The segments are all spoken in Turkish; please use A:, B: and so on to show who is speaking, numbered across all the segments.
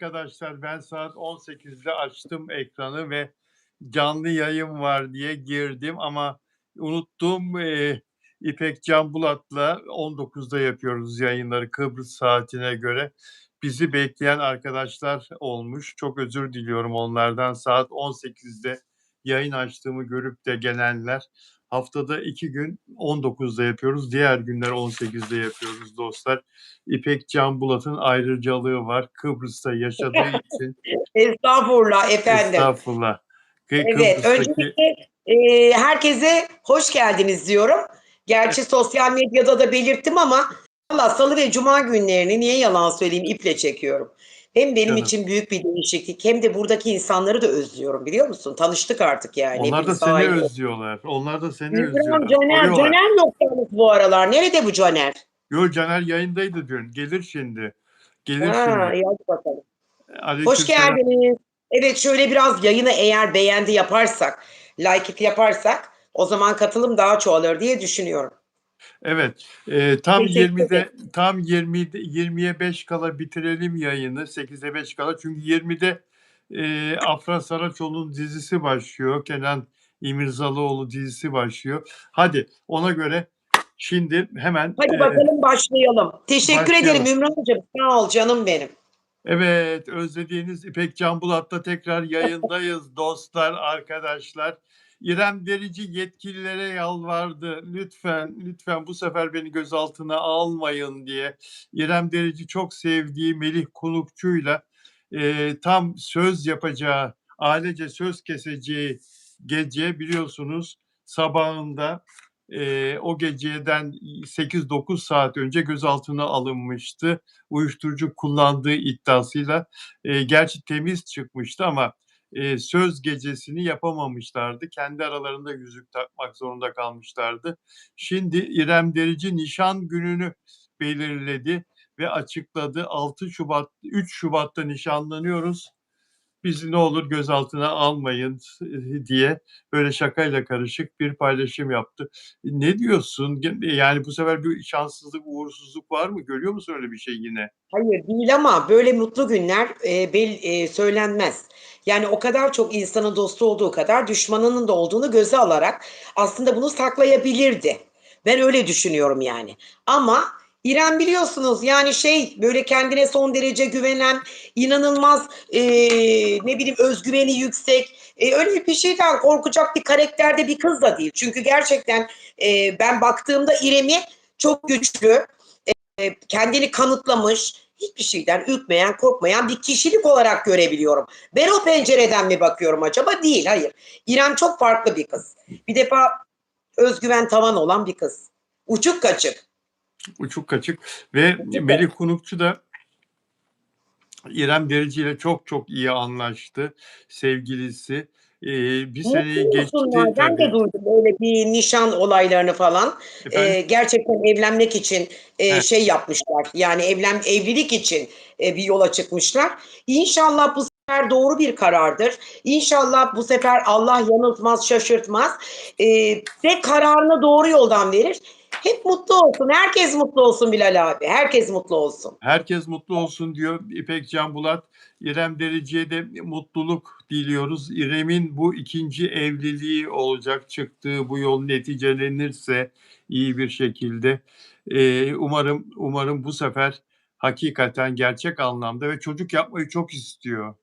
A: arkadaşlar ben saat 18'de açtım ekranı ve canlı yayın var diye girdim ama unuttum. İpek Can Bulat'la 19'da yapıyoruz yayınları Kıbrıs saatine göre. Bizi bekleyen arkadaşlar olmuş. Çok özür diliyorum onlardan. Saat 18'de yayın açtığımı görüp de gelenler. Haftada 2 gün 19'da yapıyoruz. Diğer günler 18'de yapıyoruz dostlar. İpek Can Bulat'ın ayrıcalığı var. Kıbrıs'ta yaşadığı için.
B: Estağfurullah efendim.
A: Estağfurullah.
B: Evet,
A: Kıbrıs'taki
B: öncelikle herkese hoş geldiniz diyorum. Gerçi sosyal medyada da belirttim ama valla salı ve cuma günlerini niye yalan söyleyeyim iple çekiyorum. Hem benim
A: canım.
B: için büyük bir değişiklik hem de buradaki insanları da özlüyorum biliyor musun? Tanıştık artık yani
A: Onlar da
B: hepimiz
A: seni
B: aile.
A: özlüyorlar. Onlar da seni
B: İbrahim
A: özlüyorlar.
B: Caner,
A: Soruyorlar.
B: Caner yok yalnız bu aralar. Nerede bu Caner?
A: Yo, Caner yayındaydı dün. Gelir şimdi. Gelir
B: Ha,
A: şimdi.
B: iyi hadi bakalım. Hoş
A: Aleykümselam.
B: geldiniz. Evet şöyle biraz yayını eğer beğendi yaparsak, like yaparsak o zaman katılım daha çoğalır diye düşünüyorum.
A: Evet. Tam
B: Teşekkür
A: 20'de
B: ederim.
A: tam 20'ye 5 kala bitirelim yayını. 8'e 5 kala. Çünkü 20'de Afra Saraçoğlu'nun dizisi başlıyor. Kenan İmirzalıoğlu dizisi başlıyor. Hadi ona göre şimdi hemen
B: Hadi bakalım başlayalım. Teşekkür ederim
A: başlayalım.
B: Ümrancığım. Sağ ol canım benim.
A: Evet, özlediğiniz İpek Can Bulat'ta tekrar yayındayız dostlar, arkadaşlar. İrem Derici yetkililere yalvardı. Lütfen bu sefer beni gözaltına almayın diye. İrem Derici çok sevdiği Melih Kulukçu'yla tam söz yapacağı, ailece söz keseceği gece biliyorsunuz sabahında o geceden 8-9 saat önce gözaltına alınmıştı. Uyuşturucu kullandığı iddiasıyla gerçi temiz çıkmıştı ama söz gecesini yapamamışlardı. Kendi aralarında yüzük takmak zorunda kalmışlardı. Şimdi İrem Derici nişan gününü belirledi ve açıkladı. 3 Şubat'ta nişanlanıyoruz. Bizi ne olur gözaltına almayın diye böyle şakayla karışık bir paylaşım yaptı. Ne diyorsun? Yani bu sefer bir şanssızlık, uğursuzluk var mı? Görüyor musun öyle bir şey yine?
B: Hayır değil ama böyle mutlu günler söylenmez. Yani o kadar çok insanın dostu olduğu kadar düşmanının da olduğunu göze alarak aslında bunu saklayabilirdi. Ben öyle düşünüyorum yani. Ama İrem biliyorsunuz yani şey böyle kendine son derece güvenen, inanılmaz ne bileyim özgüveni yüksek, öyle bir şeyden korkacak bir karakterde bir kız da değil. Çünkü gerçekten ben baktığımda İrem'i çok güçlü, kendini kanıtlamış, hiçbir şeyden ürkmeyen, korkmayan bir kişilik olarak görebiliyorum. Ben o pencereden mi bakıyorum acaba? Değil, hayır. İrem çok farklı bir kız. Bir defa özgüven tavan olan bir kız. Uçuk kaçık.
A: Uçuk kaçık ve
B: Uçuk
A: Melih
B: kaçık.
A: Kunukçu da İrem Derici ile çok iyi anlaştı sevgilisi. Bir
B: Mutlu
A: seneyi geçti
B: olsunlar. Ben de
A: tabii.
B: duydum böyle bir nişan olaylarını falan.
A: Efendim?
B: Gerçekten evlenmek için
A: Heh,
B: şey yapmışlar. Yani evlilik için bir yola çıkmışlar. İnşallah bu sefer doğru bir karardır. İnşallah bu sefer Allah yanıltmaz, şaşırtmaz. Ve kararını doğru yoldan verir. Hep mutlu olsun. Herkes mutlu olsun Bilal abi. Herkes mutlu olsun.
A: herkes mutlu olsun diyor İpek Can Bulat. İrem Derici'ye de mutluluk diliyoruz. İrem'in bu ikinci evliliği olacak. Çıktığı bu yol neticelenirse iyi bir şekilde. Umarım bu sefer hakikaten gerçek anlamda ve çocuk yapmayı çok istiyor.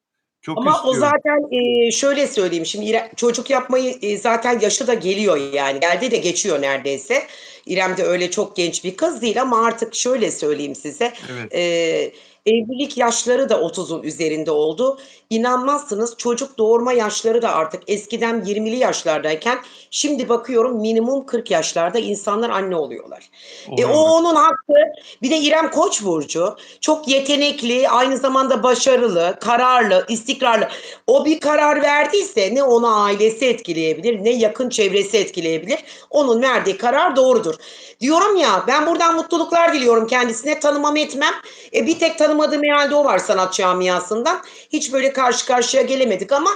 A: Çok
B: Ama o
A: istiyor.
B: zaten şöyle söyleyeyim şimdi çocuk yapmayı zaten yaşı da geliyor yani geldi de geçiyor neredeyse. İrem de öyle çok genç bir kız değil ama artık şöyle söyleyeyim size
A: Evet.
B: evlilik yaşları da 30'un üzerinde oldu. İnanmazsınız çocuk doğurma yaşları da artık eskiden 20'li yaşlardayken şimdi bakıyorum minimum 40 yaşlarda insanlar anne oluyorlar. O
A: Oluyorlar.
B: onun hakkı. Bir de İrem Koç burcu. Çok yetenekli, aynı zamanda başarılı, kararlı, istikrarlı. O bir karar verdiyse ne onu ailesi etkileyebilir, ne yakın çevresi etkileyebilir. Onun verdiği karar doğrudur. Diyorum ya ben buradan mutluluklar diliyorum kendisine. Tanımam etmem. Bir tek tanımadığım herhalde o var sanat camiasından. Hiç böyle karşı karşıya gelemedik ama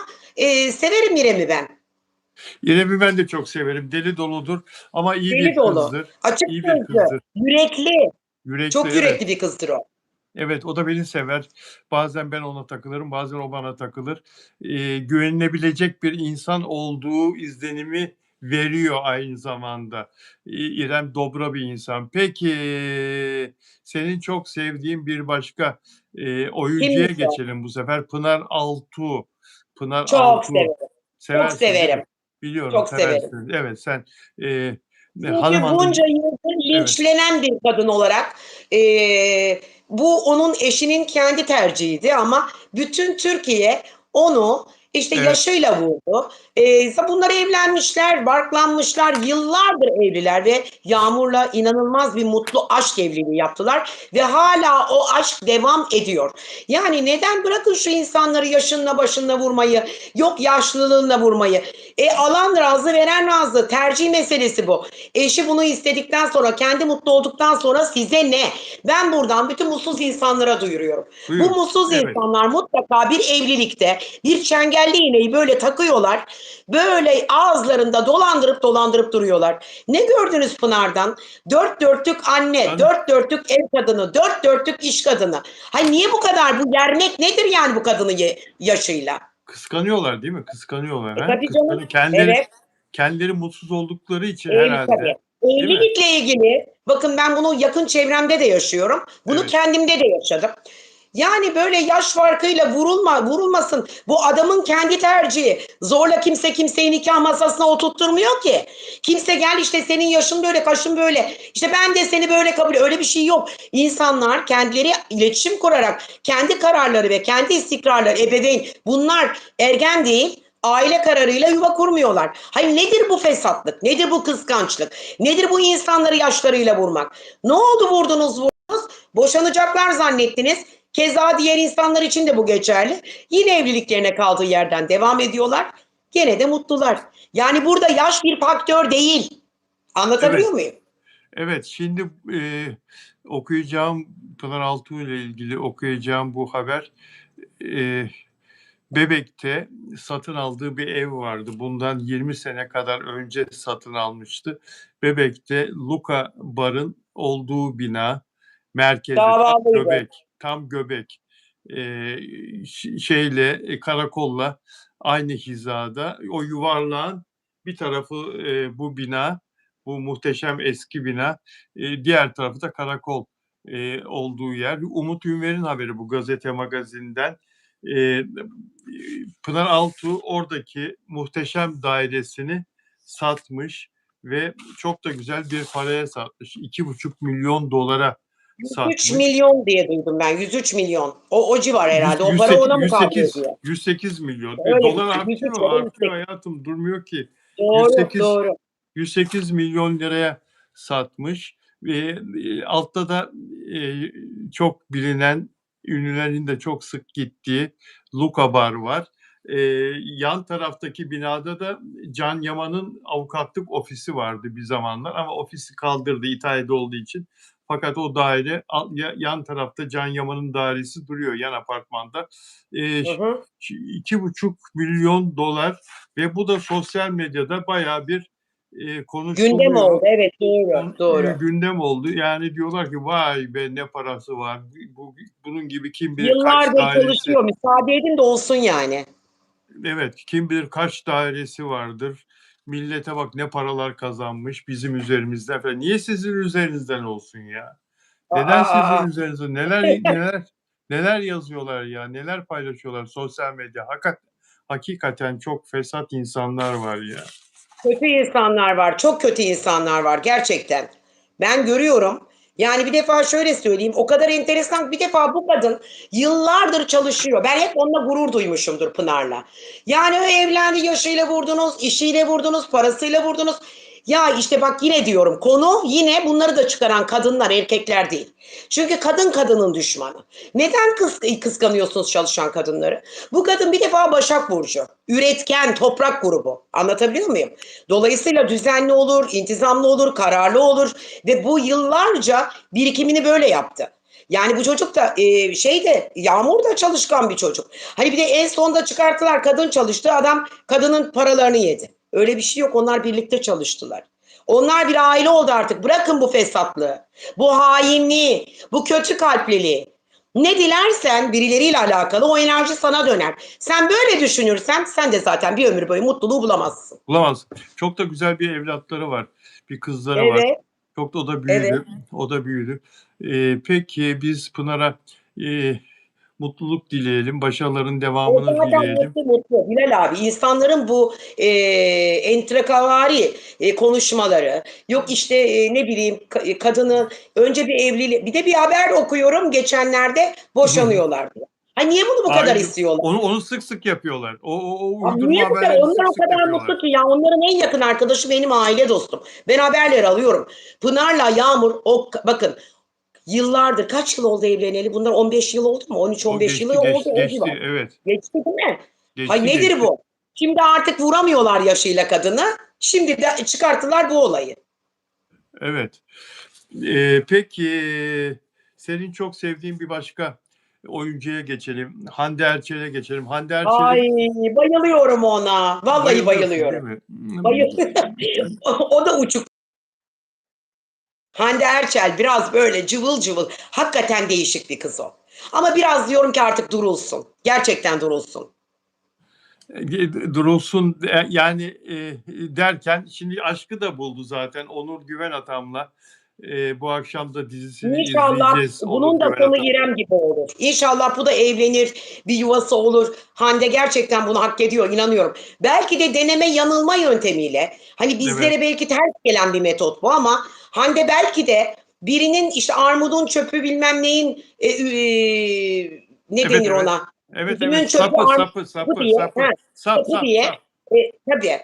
B: severim İrem'i ben.
A: İrem'i ben de çok severim. Deli doludur ama iyi
B: Deli
A: bir
B: dolu,
A: kızdır.
B: açık
A: İyi bir
B: sözlü,
A: kızdır.
B: yürekli.
A: Yürekli,
B: Çok
A: evet.
B: yürekli bir kızdır o.
A: Evet, o da beni sever. Bazen ben ona takılırım, bazen o bana takılır. Güvenilebilecek bir insan olduğu izlenimi veriyor aynı zamanda. İrem dobra bir insan. Peki, senin çok sevdiğin bir başka, oyuncuya
B: Kimmiş o?
A: geçelim bu sefer. Pınar Altuğ. Pınar
B: Çok
A: Altuğ.
B: severim. Çok
A: Seversin, değil mi?
B: severim.
A: Biliyorum,
B: Çok severim.
A: seversin. Evet, sen, hanım
B: Çünkü
A: hanım.
B: bunca yıldır
A: Evet,
B: linçlenen bir kadın olarak bu onun eşinin kendi tercihiydi ama bütün Türkiye onu işte
A: evet,
B: yaşıyla vurdu. Bunlar evlenmişler, barklanmışlar, yıllardır evliler ve Yağmur'la inanılmaz bir mutlu aşk evliliği yaptılar ve hala o aşk devam ediyor. Yani neden bırakın şu insanları yaşınla başınla vurmayı, yok yaşlılığınla vurmayı. Alan razı, veren razı. Tercih meselesi bu. Eşi bunu istedikten sonra, kendi mutlu olduktan sonra size ne? Ben buradan bütün mutsuz insanlara duyuruyorum. Bu
A: buyur.
B: mutsuz
A: Evet.
B: insanlar mutlaka bir evlilikte bir çengelli iğneyi böyle takıyorlar. Böyle ağızlarında dolandırıp dolandırıp duruyorlar. Ne gördünüz Pınar'dan? Dört dörtlük anne,
A: Canım,
B: dört dörtlük ev kadını, dört dörtlük iş kadını. Hay niye bu kadar? Bu yermek nedir yani bu kadını yaşıyla?
A: kıskanıyorlar değil mi? Kıskanıyorlar, ha?
B: Tabii canım.
A: Kendileri
B: Evet.
A: kendileri mutsuz oldukları için
B: Tabii.
A: herhalde, değil mi?
B: Evlilikle ilgili bakın ben bunu yakın çevremde de yaşıyorum. Bunu
A: Evet,
B: kendimde de yaşadım. Yani böyle yaş farkıyla vurulmasın. Bu adamın kendi tercihi. Zorla kimse kimseyi nikah masasına oturtturmuyor ki. Kimse gel işte senin yaşın böyle, kaşın böyle. İşte ben de seni böyle kabul. Öyle bir şey yok. İnsanlar kendileri iletişim kurarak kendi kararları ve kendi istikrarları ebeveyn bunlar ergen değil aile kararıyla yuva kurmuyorlar. Hayır nedir bu fesatlık? Nedir bu kıskançlık? Nedir bu insanları yaşlarıyla vurmak? Ne oldu vurdunuz? Boşanacaklar zannettiniz. Keza diğer insanlar için de bu geçerli. Yine evliliklerine kaldığı yerden devam ediyorlar. Gene de mutlular. Yani burada yaş bir faktör değil.
A: evet,
B: Anlatabiliyor muyum?
A: evet. Şimdi, okuyacağım Pınar Altuğ ile ilgili okuyacağım bu haber, eee, Bebek'te satın aldığı bir ev vardı. Bundan 20 sene kadar önce satın almıştı. Bebek'te Luka Bar'ın olduğu bina, merkezde, tam
B: Davalıydı.
A: göbek, tam göbek. Şeyle, karakolla aynı hizada. O yuvarlağın bir tarafı, bu bina, bu muhteşem eski bina, diğer tarafı da karakol, olduğu yer. Umut Ünver'in haberi bu gazete magazinden. Eee, Pınar Altuğ oradaki muhteşem dairesini satmış ve çok da güzel bir paraya satmış. 2,5 milyon dolara
B: 103
A: satmış.
B: milyon diye duydum ben. 103 milyon. O civar herhalde. O para
A: 108,
B: ona mı kaldı
A: 108,
B: diyor.
A: 108 milyon.
B: Öyle bir
A: Dolar
B: şey.
A: artıyor,
B: 103 ya da
A: artıyor
B: 108.
A: hayatım, durmuyor ki.
B: Doğru,
A: 108,
B: doğru.
A: 108 milyon liraya satmış ve altta da çok bilinen, ünlülerin de çok sık gittiği Luka Bar var. Yan taraftaki binada da Can Yaman'ın avukatlık ofisi vardı bir zamanlar ama ofisi kaldırdı İtalya'da olduğu için. Fakat o daire yan tarafta Can Yaman'ın dairesi duruyor yan apartmanda.
B: Hı hı.
A: 2,5 milyon dolar ve bu da sosyal medyada bayağı bir
B: Gündem oldu.
A: konuşuluyor.
B: Evet, doğru, doğru.
A: Gündem oldu. Yani diyorlar ki vay be ne parası var. Bunun gibi kim bilir kaç
B: Yıllardır
A: dairesi.
B: çalışıyor. Müsaade edin de olsun yani.
A: Evet, kim bilir kaç dairesi vardır. Millete bak ne paralar kazanmış bizim üzerimizden falan. Niye sizin üzerinizden olsun ya? Neden sizin
B: Aa.
A: üzerinizden? Neler yazıyorlar ya? Neler paylaşıyorlar sosyal medya? Hakikaten çok fesat insanlar var ya.
B: Kötü insanlar var. Çok kötü insanlar var gerçekten. Ben görüyorum. Yani bir defa şöyle söyleyeyim. O kadar enteresan. Bir defa bu kadın yıllardır çalışıyor. Ben hep onunla gurur duymuşumdur Pınar'la. Yani o evlendi yaşıyla vurdunuz, işiyle vurdunuz, parasıyla vurdunuz. Ya işte bak yine diyorum konu yine bunları da çıkaran kadınlar erkekler değil. Çünkü kadın kadının düşmanı. Neden kıskanıyorsunuz çalışan kadınları? Bu kadın bir defa Başak Burcu. Üretken, toprak grubu. Anlatabiliyor muyum? Dolayısıyla düzenli olur, intizamlı olur, kararlı olur ve bu yıllarca birikimini böyle yaptı. Yani bu çocuk da Yağmur da çalışkan bir çocuk. Hani bir de en sonda çıkarttılar kadın çalıştı adam kadının paralarını yedi. Öyle bir şey yok onlar birlikte çalıştılar. Onlar bir aile oldu artık. Bırakın bu fesatlığı, bu hainliği, bu kötü kalpliliği. Ne dilersen birileriyle alakalı o enerji sana döner. Sen böyle düşünürsen sen de zaten bir ömür boyu mutluluğu bulamazsın.
A: Bulamazsın. Çok da güzel bir evlatları var. Bir kızları var.
B: Evet,
A: Çok da o da
B: evet.
A: büyüdü. O da büyüdü. Peki biz Pınar'a mutluluk dileyelim. Başarıların
B: O
A: devamını
B: zaten
A: dileyelim.
B: mutlu Bilal abi. İnsanların bu entrikavari konuşmaları, yok işte ne bileyim kadının önce bir evliliği, bir de bir haber okuyorum geçenlerde boşanıyorlar diye. Ha niye bunu bu kadar
A: Aynı.
B: istiyorlar?
A: Onu sık sık yapıyorlar. O
B: Abi niye
A: uydurma
B: bu kadar?
A: haberlerini
B: Onlar
A: sık
B: o
A: sık
B: kadar
A: yapıyorlar.
B: mutlu ki ya. Onların en yakın arkadaşı benim aile dostum. Ben haberleri alıyorum. Pınar'la Yağmur bakın yıllardır kaç yıl oldu evleneli? Bunlar 15 yıl oldu mu?
A: O
B: 13-15 yılı
A: geçti
B: oldu.
A: geçti
B: O civar.
A: geçti. Evet.
B: Geçti değil mi? Hay
A: Geçti
B: nedir
A: geçti.
B: bu? Şimdi artık vuramıyorlar yaşıyla kadını. Şimdi de çıkarttılar bu olayı.
A: Evet. Peki senin çok sevdiğin bir başka oyuncuya geçelim. Hande Erçel'e geçelim. Hande
B: Ay
A: Erçel'in
B: bayılıyorum ona. Vallahi
A: bayılıyorsun değil
B: bayılıyorum.
A: mi?
B: Bayılıyorum. O da uçuk. Hande Erçel biraz böyle cıvıl cıvıl. Hakikaten değişik bir kız o. Ama biraz diyorum ki artık durulsun. Gerçekten durulsun.
A: Durulsun yani derken şimdi aşkı da buldu zaten Onur Güven Atam'la. Bu akşam da dizisini
B: İnşallah
A: izleyeceğiz Onur
B: bunun da
A: Güven
B: sonu
A: Atam.
B: İrem gibi olur. İnşallah bu da evlenir, bir yuvası olur. Hande gerçekten bunu hak ediyor, inanıyorum. Belki de deneme yanılma yöntemiyle, hani
A: Evet.
B: bizlere belki ters gelen bir metot bu ama Hande belki de birinin işte armudun çöpü bilmem neyin ne
A: Evet
B: denir
A: evet.
B: ona?
A: Evet
B: Üzümün
A: evet.
B: çöpü
A: Sapı
B: armudun
A: sapı
B: çöpü
A: sapı
B: diye,
A: sapı. Sap
B: çöpü
A: sap
B: diye
A: sap.
B: tabii.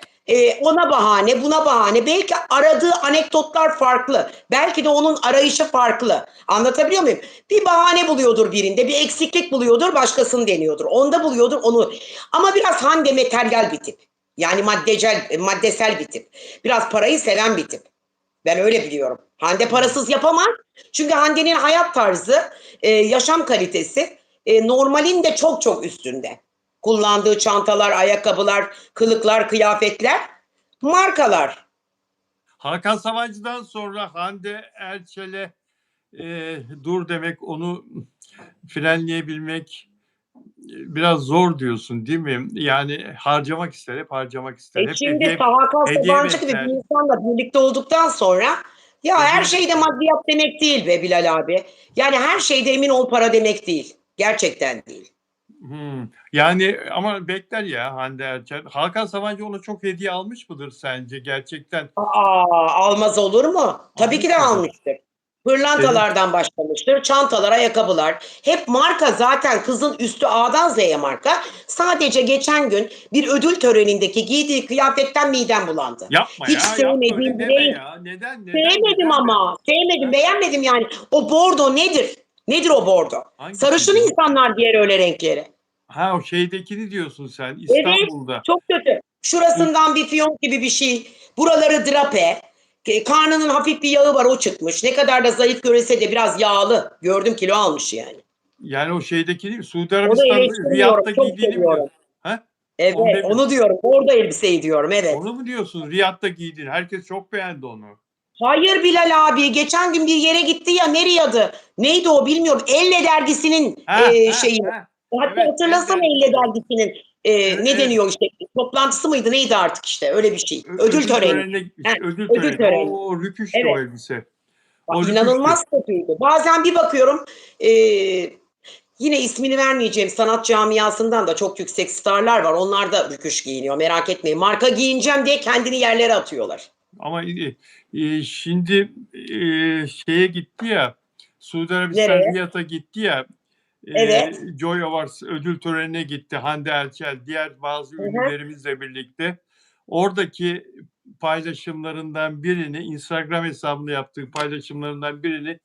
B: Ona bahane, buna bahane. Belki aradığı anekdotlar farklı. Belki de onun arayışı farklı. Anlatabiliyor muyum? Bir bahane buluyordur birinde, bir eksiklik buluyordur, başkasını deniyordur. Onda buluyordur onu. Ama biraz Hande materyal bir tip. Yani maddesel bir tip. Biraz parayı seven bir tip. Ben öyle biliyorum. Hande
A: Hmm.
B: parasız yapamaz. Çünkü Hande'nin hayat tarzı, yaşam kalitesi normalin de çok çok üstünde. Kullandığı çantalar, ayakkabılar, kılıklar, kıyafetler, markalar.
A: Hakan Sabancı'dan sonra Hande Erçel'e dur demek, onu frenleyebilmek biraz zor diyorsun değil mi? Yani harcamak ister, hep harcamak ister. Hep
B: Şimdi Hakan
A: hediye
B: Sabancı gibi
A: bekler.
B: bir insanla birlikte olduktan sonra ya her
A: Hediye
B: şeyde
A: bekler.
B: maddiyat demek değil be Bilal abi. Yani her şeyde emin ol para demek değil. Gerçekten değil.
A: Yani ama bekler ya Hande Erçel. Hakan Sabancı ona çok hediye almış mıdır sence? Gerçekten
B: Almaz olur mu? Tabii ki
A: almış
B: de
A: mıdır?
B: almıştır.
A: Senin
B: Pırlantalardan başlamıştır. Çantalar, ayakkabılar. Hep marka zaten kızın üstü A'dan Z'ye marka. Sadece geçen gün bir ödül törenindeki giydiği kıyafetten midem bulandı.
A: yapma
B: Hiç
A: ya, yapma,
B: sevmediğim
A: öyle
B: bir
A: deme
B: renk.
A: ya.
B: Sevmedim
A: Neden de?
B: ama. Sevmedim,
A: Ha?
B: beğenmedim yani. O bordo nedir? Nedir o bordo? Sarışın
A: Hangisiydi o?
B: insanlar giyer öyle renkleri.
A: Ha, o şeydekini diyorsun sen,
B: Evet,
A: İstanbul'da.
B: çok kötü.
A: İ-
B: Şurasından bir fiyonk gibi bir şey. Buraları drape. Karnının hafif bir yağı var, o çıkmış. Ne kadar da zayıf görünse de biraz yağlı. Gördüm, kilo almış yani.
A: Yani o şeydeki değil mi? Suudi
B: Onu
A: Arabistan'da
B: eleştirmiyorum.
A: Riyad'da
B: Çok
A: giydiğini mi
B: seviyorum.
A: diyorsun? Ha? Onu
B: Evet,
A: demiyorum.
B: onu diyorum. Bordo elbiseyi diyorum. Evet.
A: Onu mu diyorsun? Riyad'da giydiğini. Herkes çok beğendi onu.
B: Hayır Bilal abi. Geçen gün bir yere gitti ya. Nereye adı? Neydi o bilmiyorum. Elle dergisinin
A: Ha ha
B: şeyi.
A: ha.
B: Hatta
A: Evet, El
B: hatırlasana Elle
A: dergisi.
B: dergisinin
A: Evet
B: ne
A: evet.
B: deniyor işte. Toplantısı mıydı? Neydi artık işte. Öyle bir şey. Ödül töreni. Ha,
A: Ödül
B: ödül
A: töreni.
B: töreni.
A: O rüküştü o
B: Evet.
A: elbise. O rüküştü.
B: İnanılmaz kötüydü. Bazen bir bakıyorum yine ismini vermeyeceğim sanat camiasından da çok yüksek starlar var. Onlar da rüküş giyiniyor. Merak etmeyin. Marka giyineceğim diye kendini yerlere atıyorlar.
A: Ama şimdi şeye gitti ya, Suudi Arabistan
B: Nereye?
A: Riyad'a gitti ya,
B: Evet.
A: Joy Awards ödül törenine gitti Hande Erçel, diğer bazı
B: Hı hı.
A: ünlülerimizle birlikte. Oradaki paylaşımlarından birini, Instagram hesabında yaptığı paylaşımlarından birini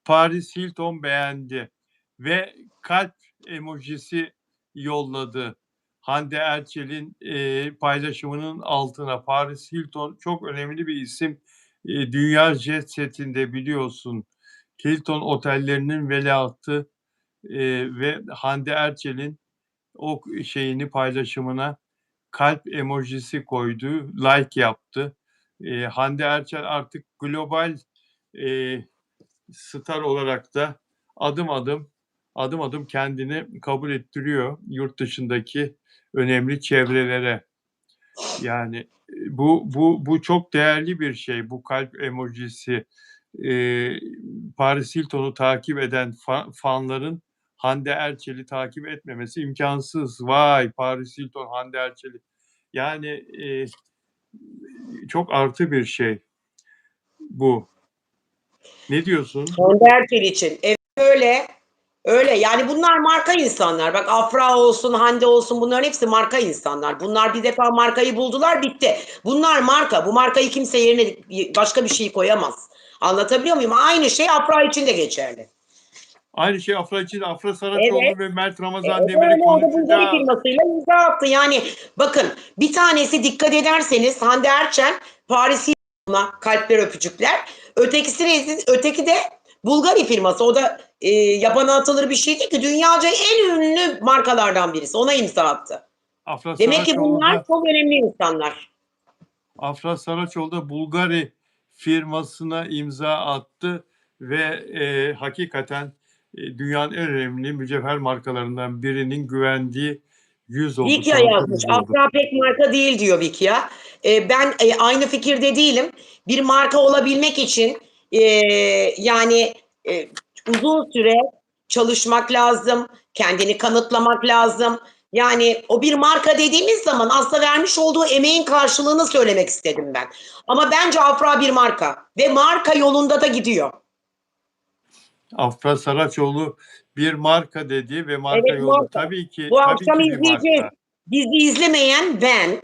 A: Paris Hilton beğendi ve kalp emojisi yolladı. Hande Erçel'in paylaşımının altına. Paris Hilton çok önemli bir isim. Dünya jet setinde biliyorsun. Hilton otellerinin veliahtı ve Hande Erçel'in o paylaşımına kalp emojisi koydu, like yaptı. Hande Erçel artık global e, star olarak da adım adım adım adım kendini kabul ettiriyor yurt dışındaki önemli çevrelere. Yani, bu çok değerli bir şey. Bu kalp emojisi. Eee, Paris Hilton'u takip eden fanların Hande Erçel'i takip etmemesi imkânsız. Vay! Paris Hilton, Hande Erçel'i. Yani, çok artı bir şey bu. Ne diyorsun?
B: Hande Erçel için. Evet, öyle. Öyle. Yani bunlar marka insanlar. Bak Afra olsun, Hande olsun bunların hepsi marka insanlar. Bunlar bir defa markayı buldular, bitti. Bunlar marka. Bu markayı kimse yerine başka bir şey koyamaz. Anlatabiliyor muyum? Aynı şey Afra için de geçerli.
A: Aynı şey Afra için de. Afra
B: Evet.
A: Saraçoğlu ve Mert
B: O
A: Ramazan
B: da
A: Demir'i
B: öyle, o da Bulgari
A: konuşacağız.
B: firmasıyla imza attı. Yani bakın bir tanesi dikkat ederseniz Hande Erçel Paris Hilton'a kalpler öpücükler. Öteki de Bulgari firması. O da yabana atılır bir şey değil ki. Dünyaca en ünlü markalardan birisi. Ona imza attı.
A: Afra
B: Demek ki
A: Saraçoğlu
B: bunlar
A: da
B: çok önemli insanlar.
A: Afra Saraçoğlu da Bulgari firmasına imza attı ve, hakikaten, dünyanın en önemli mücevher markalarından birinin güvendiği yüz oldu,
B: Vikya
A: tanıdığı
B: yazmış.
A: yüz oldu.
B: Afra pek marka değil diyor Vikya. Ben aynı fikirde değilim. Bir marka olabilmek için e, yani e, uzun süre çalışmak lazım. Kendini kanıtlamak lazım. Yani o bir marka dediğimiz zaman aslında vermiş olduğu emeğin karşılığını söylemek istedim ben. Ama bence Afra bir marka ve marka yolunda da gidiyor.
A: Afra Saraçoğlu bir marka dedi ve marka
B: Evet,
A: yolda.
B: marka.
A: Tabii ki,
B: Bu
A: tabii
B: akşam
A: ki bir
B: izleyeceğiz.
A: marka.
B: Dizi izlemeyen ben,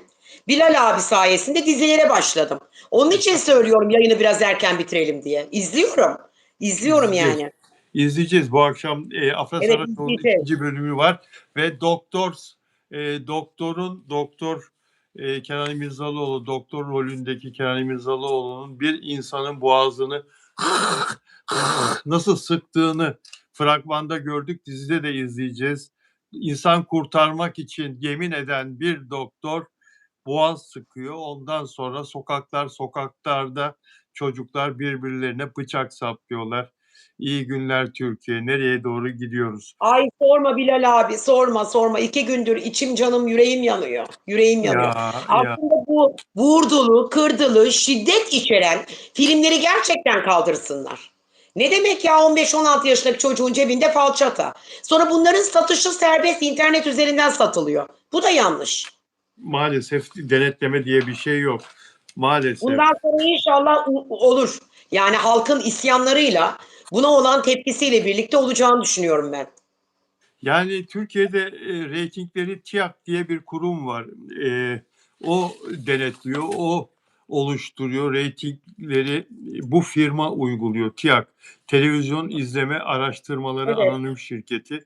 B: Bilal abi sayesinde dizilere başladım. Onun için söylüyorum yayını biraz erken bitirelim diye. İzliyorum. İzliyorum
A: İzleyeceğiz.
B: yani.
A: İzleyeceğiz. Bu akşam Afra
B: Evet,
A: Saraçoğlu'nun
B: izleyeceğiz.
A: ikinci bölümü var ve doktor Kenan İmirzalıoğlu, doktor rolündeki Kenan İmirzalıoğlu'nun bir insanın boğazını nasıl sıktığını fragmanda gördük. Dizide de izleyeceğiz. İnsan kurtarmak için yemin eden bir doktor boğaz sıkıyor. Ondan sonra sokaklarda çocuklar birbirlerine bıçak saplıyorlar. İyi günler Türkiye. Nereye doğru gidiyoruz?
B: Ay sorma Bilal abi, sorma sorma. 2 gündür içim canım yüreğim yanıyor. Yüreğim yanıyor.
A: Ya
B: Aslında bu vurdulu, kırdılı, şiddet içeren filmleri gerçekten kaldırsınlar. Ne demek ya 15-16 yaşındaki çocuğun cebinde falçata? Sonra bunların satışı serbest internet üzerinden satılıyor. Bu da yanlış.
A: maalesef denetleme diye bir şey yok. Maalesef.
B: Bundan sonra inşallah olur. Yani halkın isyanlarıyla buna olan tepkisiyle birlikte olacağını düşünüyorum ben.
A: Yani Türkiye'de reytingleri TİAK diye bir kurum var. O denetliyor, o oluşturuyor reytingleri. Bu firma uyguluyor TİAK. Televizyon İzleme Araştırmaları
B: Evet.
A: Anonim Şirketi.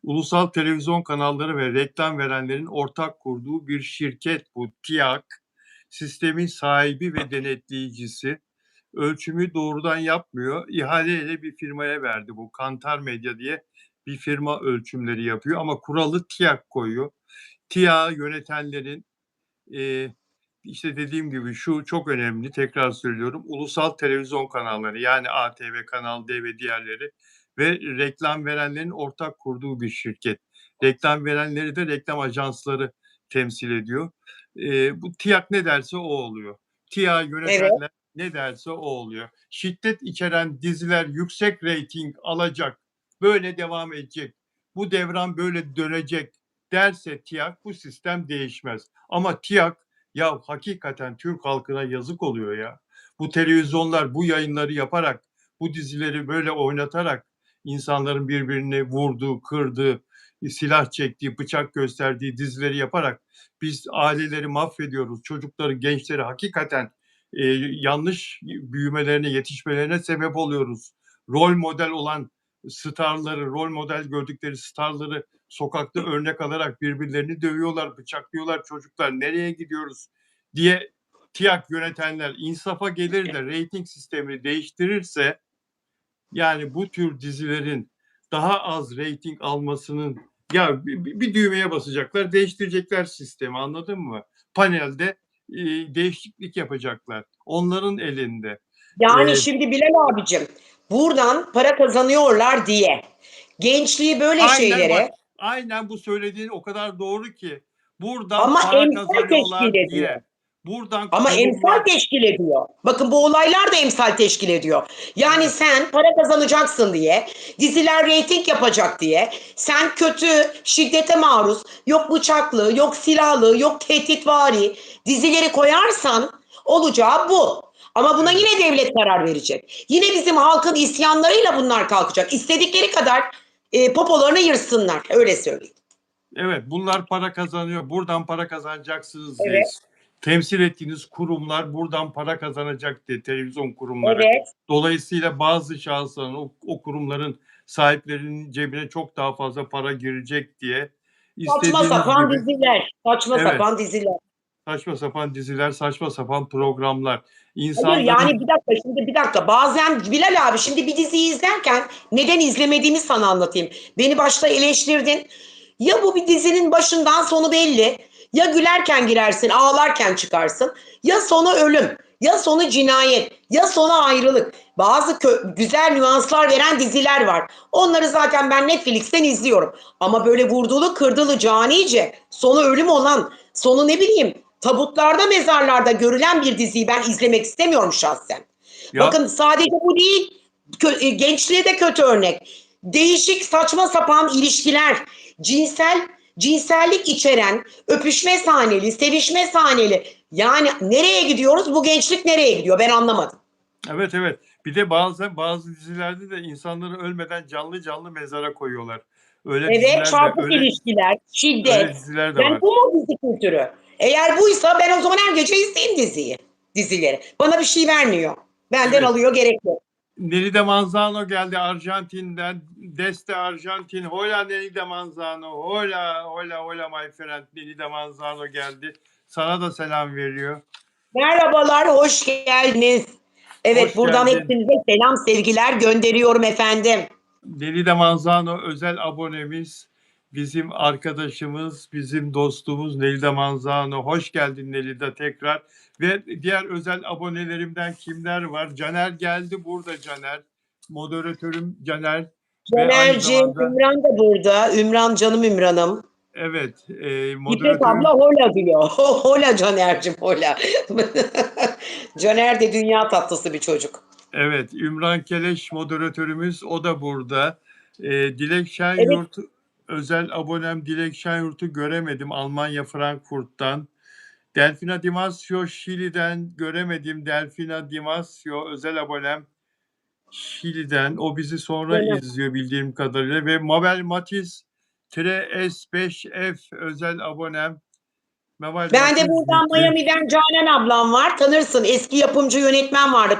A: Ulusal televizyon kanalları ve reklam verenlerin ortak kurduğu bir şirket bu TİAK. Sistemin sahibi ve denetleyicisi. Ölçümü doğrudan yapmıyor. İhaleyle bir firmaya verdi bu. Kantar Medya diye bir firma ölçümleri yapıyor ama kuralı TİAK koyuyor. TİAK yönetenlerin işte dediğim gibi şu çok önemli, tekrar söylüyorum. Ulusal televizyon kanalları yani ATV, Kanal D ve diğerleri ve reklam verenlerin ortak kurduğu bir şirket. Reklam verenleri de reklam ajansları temsil ediyor. Bu TİAK ne derse o oluyor. TİAK
B: Evet.
A: yönetenler ne derse o oluyor. Şiddet içeren diziler yüksek reyting alacak. Böyle devam edecek. Bu devran böyle dönecek derse TİAK bu sistem değişmez. Ama TİAK ya hakikaten Türk halkına yazık oluyor ya. Bu televizyonlar bu yayınları yaparak, bu dizileri böyle oynatarak insanların birbirini vurduğu, kırdığı, silah çektiği, bıçak gösterdiği dizileri yaparak biz aileleri mahvediyoruz. Çocukları, gençleri hakikaten yanlış büyümelerine, yetişmelerine sebep oluyoruz. Rol model olan starları, rol model gördükleri starları sokakta örnek alarak birbirlerini dövüyorlar, bıçaklıyorlar çocuklar. Nereye gidiyoruz diye TİAK yönetenler insafa gelir de reyting sistemini değiştirirse yani bu tür dizilerin daha az reyting almasının ya bir düğmeye basacaklar, değiştirecekler sistemi anladın mı? Panelde değişiklik yapacaklar. Onların elinde.
B: Yani
A: E,
B: şimdi Bilal abicim buradan para kazanıyorlar diye Gençliği böyle
A: Aynen bak,
B: şeylere
A: aynen bu söylediğin o kadar doğru ki. Buradan
B: ama
A: para
B: emsal teşkil
A: kazanıyorlar
B: ediyor.
A: diye. Buradan
B: Ama emsal
A: kurumlar,
B: teşkil ediyor. Bakın bu olaylar da emsal teşkil ediyor. Yani
A: evet,
B: sen para kazanacaksın diye, diziler reyting yapacak diye, sen kötü, şiddete maruz, yok bıçaklı, yok silahlı, yok tehditvari dizileri koyarsan olacağı bu. Ama buna
A: evet,
B: yine devlet karar verecek. Yine bizim halkın isyanlarıyla bunlar kalkacak. İstedikleri kadar popolarını yırsınlar. Öyle söyleyeyim.
A: evet, bunlar para kazanıyor. Buradan para kazanacaksınız diye.
B: Evet,
A: Temsil ettiğiniz kurumlar buradan para kazanacak diye, televizyon kurumları.
B: evet.
A: Dolayısıyla bazı şahısların, o kurumların sahiplerinin cebine çok daha fazla para girecek diye
B: Saçma
A: istediğiniz
B: sapan
A: gibi,
B: diziler. Saçma
A: evet,
B: sapan diziler.
A: saçma sapan diziler, saçma sapan programlar.
B: Hayır yani
A: İnsanların,
B: bir dakika şimdi bir dakika. Bazen Bilal abi şimdi bir diziyi izlerken neden izlemediğimi sana anlatayım. Beni başta eleştirdin. Ya bu bir dizinin başından sonu belli. Ya gülerken girersin, ağlarken çıkarsın. Ya sonu ölüm, ya sonu cinayet, ya sonu ayrılık. Bazı güzel nüanslar veren diziler var. Onları zaten ben Netflix'ten izliyorum. Ama böyle vurdulu, kırdılı, canice, sonu ölüm olan, sonu ne bileyim tabutlarda, mezarlarda görülen bir diziyi ben izlemek istemiyorum şahsen.
A: ya,
B: Bakın sadece bu değil, gençliğe de kötü örnek. Değişik saçma sapan ilişkiler, cinsellik içeren, öpüşme sahneli, sevişme sahneli. Yani nereye gidiyoruz? Bu gençlik nereye gidiyor? Ben anlamadım.
A: evet, evet. Bir de bazı dizilerde de insanları ölmeden canlı canlı mezara koyuyorlar. Öyle
B: Evet,
A: diziler de,
B: çarpık ilişkiler,
A: öyle
B: şiddet.
A: diziler de
B: Yani
A: var.
B: bu mu dizi kültürü? Eğer buysa ben o zaman her gece izleyeyim dizileri. Bana bir şey vermiyor. Benden
A: Evet.
B: alıyor gerek yok.
A: Nelly Manzano geldi Arjantin'den. Deste Arjantin. Hola Nelly Manzano. Hola, hola, hola my friend. Nelly Manzano geldi. Sana da selam veriyor.
B: Merhabalar, hoş geldiniz. Evet,
A: Hoş
B: buradan
A: geldin.
B: hepinize selam, sevgiler gönderiyorum efendim.
A: Nelly Manzano özel abonemiz. Bizim arkadaşımız, bizim dostumuz Nelly Manzano. Hoş geldin Nelly tekrar. Ve diğer özel abonelerimden kimler var? Caner geldi, burada Caner. Moderatörüm Caner. Ve aynı
B: Caner'cim,
A: zamanda,
B: Ümran da burada. Ümran canım Ümran'ım.
A: evet,
B: İpek abla
A: moderatörüm,
B: hola diyor. Hola Caner'cim hola. Caner de dünya tatlısı bir çocuk.
A: evet, Ümran Keleş moderatörümüz, o da burada. Dilek
B: Evet,
A: Şenyurt özel abonem, Dilek Şenyurt'u göremedim Almanya Frankfurt'tan. Delfina Dimasio Şili'den göremedim. Delfina Dimasio özel abonem Şili'den. O bizi sonra
B: canım.
A: izliyor bildiğim kadarıyla. Ve Mabel Matiz S5F özel abonem. Mabel
B: Ben de
A: Matiz
B: buradan
A: Nikli.
B: Miami'den Canan ablam var. Tanırsın. Eski yapımcı yönetmen vardı.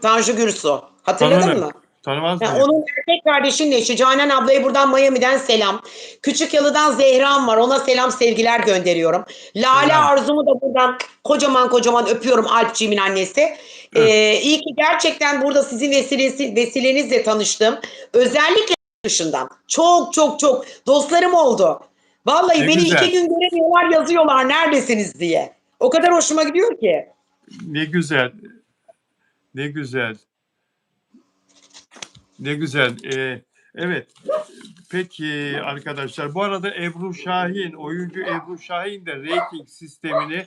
B: Tanju Gürsu. Hatırladın
A: Tanırım.
B: mı?
A: Tanımaz
B: Ya
A: mıyım?
B: onun erkek kardeşinin eşi Canan ablaya buradan Miami'den selam. Küçük Yalı'dan Zehra'm var. Ona selam sevgiler gönderiyorum. Lale
A: Selam.
B: Arzu'mu da buradan kocaman kocaman öpüyorum, Alpciğimin annesi.
A: Öp.
B: İyi ki gerçekten burada sizin vesilenizle tanıştım. Özellikle dışından. Çok çok çok dostlarım oldu. Vallahi
A: Ne
B: beni 2
A: güzel.
B: gün göremiyorlar, yazıyorlar neredesiniz diye. O kadar hoşuma gidiyor ki.
A: Ne güzel. Ne güzel. Ne güzel. Evet. Peki arkadaşlar. Bu arada Ebru Şahin, oyuncu Ebru Şahin de reyting sistemini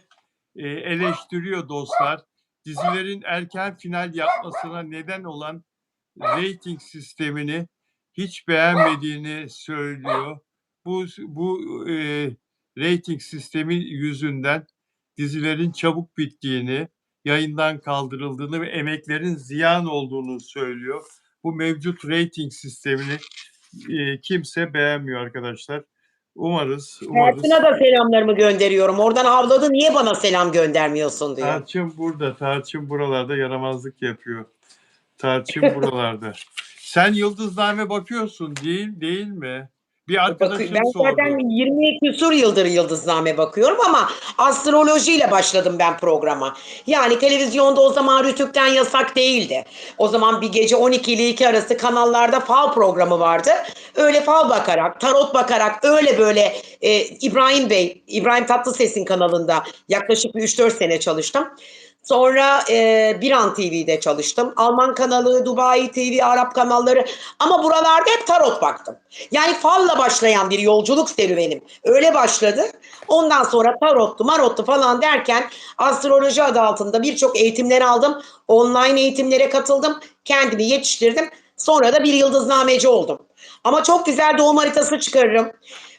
A: eleştiriyor dostlar. Dizilerin erken final yapmasına neden olan reyting sistemini hiç beğenmediğini söylüyor. Bu reyting sistemi yüzünden dizilerin çabuk bittiğini, yayından kaldırıldığını ve emeklerin ziyan olduğunu söylüyor. Bu mevcut reyting sistemini kimse beğenmiyor arkadaşlar. Umarız.
B: Ersin'e da selamlarımı gönderiyorum. Oradan avladı, niye bana selam göndermiyorsun diyor.
A: Tarçın burada, Tarçın buralarda yaramazlık yapıyor. Tarçın buralarda. Sen Yıldızname bakıyorsun değil mi? Bir arkadaşın
B: Ben
A: sordu.
B: zaten 20 küsur yıldır Yıldızname bakıyorum ama astrolojiyle başladım ben programa. Yani televizyonda o zaman Rütük'ten yasak değildi. O zaman bir gece 12 ile 2 arası kanallarda fal programı vardı. Öyle fal bakarak, tarot bakarak öyle böyle İbrahim Tatlıses'in kanalında yaklaşık bir 3-4 sene çalıştım. Sonra Biran TV'de çalıştım. Alman kanalı, Dubai TV, Arap kanalları. Ama buralarda hep tarot baktım. Yani falla başlayan bir yolculuk serüvenim. Öyle başladı. Ondan sonra tarottu, marottu falan derken astroloji adı altında birçok eğitimler aldım. Online eğitimlere katıldım. Kendimi yetiştirdim. Sonra da bir yıldıznameci oldum. Ama çok güzel doğum haritası çıkarırım.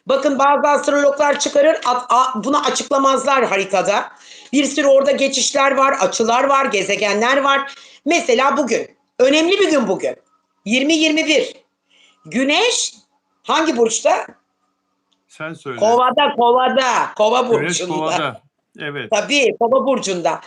B: Bakın bazı astrologlar çıkarır, bunu açıklamazlar haritada. Bir sürü orada geçişler var, açılar var, gezegenler var. Mesela bugün, önemli bir gün bugün. 20-21. Güneş hangi burçta?
A: Sen söyle.
B: Kovada, kovada, kova
A: Güneş
B: burcunda.
A: Kova'da. Evet.
B: Tabii kova burcunda.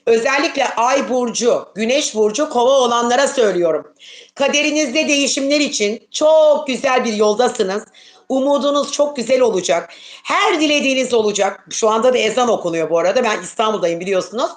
B: Özellikle ay burcu, güneş burcu kova olanlara söylüyorum. Kaderinizde değişimler için çok güzel bir yoldasınız. Umudunuz çok güzel olacak. Her dilediğiniz olacak. Şu anda da ezan okunuyor bu arada. Ben İstanbul'dayım biliyorsunuz.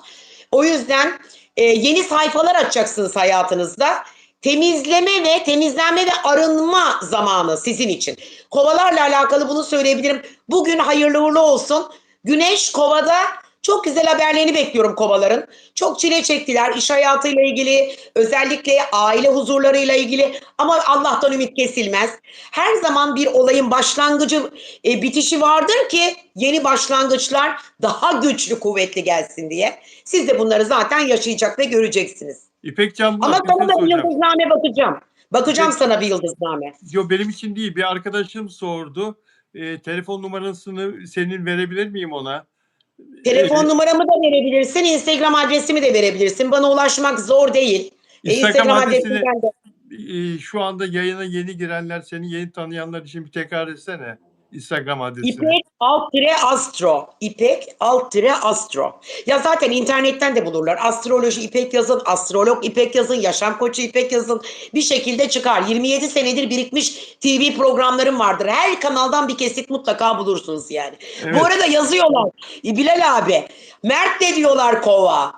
B: O yüzden yeni sayfalar açacaksınız hayatınızda. Temizlenme ve arınma zamanı sizin için. Kovalarla alakalı bunu söyleyebilirim. Bugün hayırlı uğurlu olsun. Güneş Kova'da, çok güzel haberlerini bekliyorum Kovaların. Çok çile çektiler iş hayatıyla ilgili, özellikle aile huzurlarıyla ilgili, ama Allah'tan ümit kesilmez. Her zaman bir olayın başlangıcı, bitişi vardır ki yeni başlangıçlar daha güçlü, kuvvetli gelsin diye. Siz de bunları zaten yaşayacak ve göreceksiniz.
A: İpek Can
B: Ama
A: Bulat, bir
B: sana
A: şey
B: da bir
A: soracağım.
B: yıldızname bakacağım. Bakacağım
A: İpek,
B: sana bir yıldızname.
A: yo, benim için değil, bir arkadaşım sordu. Telefon numarasını senin verebilir miyim ona?
B: Telefon
A: E,
B: numaramı da verebilirsin, Instagram adresimi de verebilirsin. Bana ulaşmak zor değil.
A: Instagram
B: Instagram
A: adresini
B: adresimden de
A: şu anda yayına yeni girenler, seni yeni tanıyanlar için bir tekrar etsene. Instagram adresini.
B: İpek alt tire astro. İpek alt tire astro. Ya zaten internetten de bulurlar. Astroloji İpek yazın, astrolog İpek yazın, yaşam koçu İpek yazın. Bir şekilde çıkar. 27 senedir birikmiş TV programlarım vardır. Her kanaldan bir kesit mutlaka bulursunuz yani. Bu
A: Evet.
B: arada yazıyorlar. Bilal abi, Mert de diyorlar kova.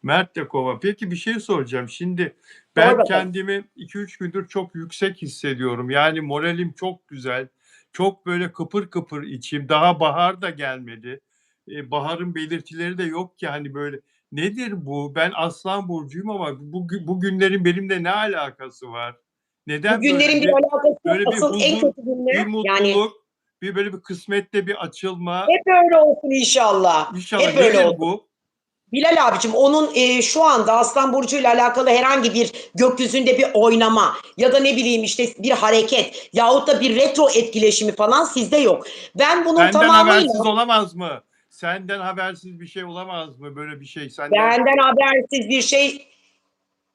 A: Mert de Kova. Peki bir şey soracağım. Şimdi
B: Sor
A: ben
B: bakalım.
A: kendimi 2-3 gündür çok yüksek hissediyorum. Yani moralim çok güzel. Çok böyle kıpır kıpır içim. Daha bahar da gelmedi. Baharın belirtileri de yok ki, hani böyle. Nedir bu? Ben Aslan burcuyum ama bu günlerin benimle ne alakası var?
B: Bu
A: Neden
B: günlerin bir alakası yok.
A: böyle bir
B: Asıl en
A: huzur,
B: kötü günler
A: bir
B: yani,
A: mutluluk, bir böyle bir kısmette bir açılma?
B: hep öyle olsun inşallah.
A: İnşallah.
B: Hep öyle
A: Nedir
B: olsun.
A: bu?
B: Bilal abicim, onun şu anda Aslan Burcu ile alakalı herhangi bir gökyüzünde bir oynama ya da ne bileyim işte bir hareket yahut da bir retro etkileşimi falan sizde yok. Ben bunun
A: Senden
B: tamamıyla,
A: habersiz olamaz mı? Senden habersiz bir şey olamaz mı? Böyle bir şey senden.
B: benden habersiz bir şey,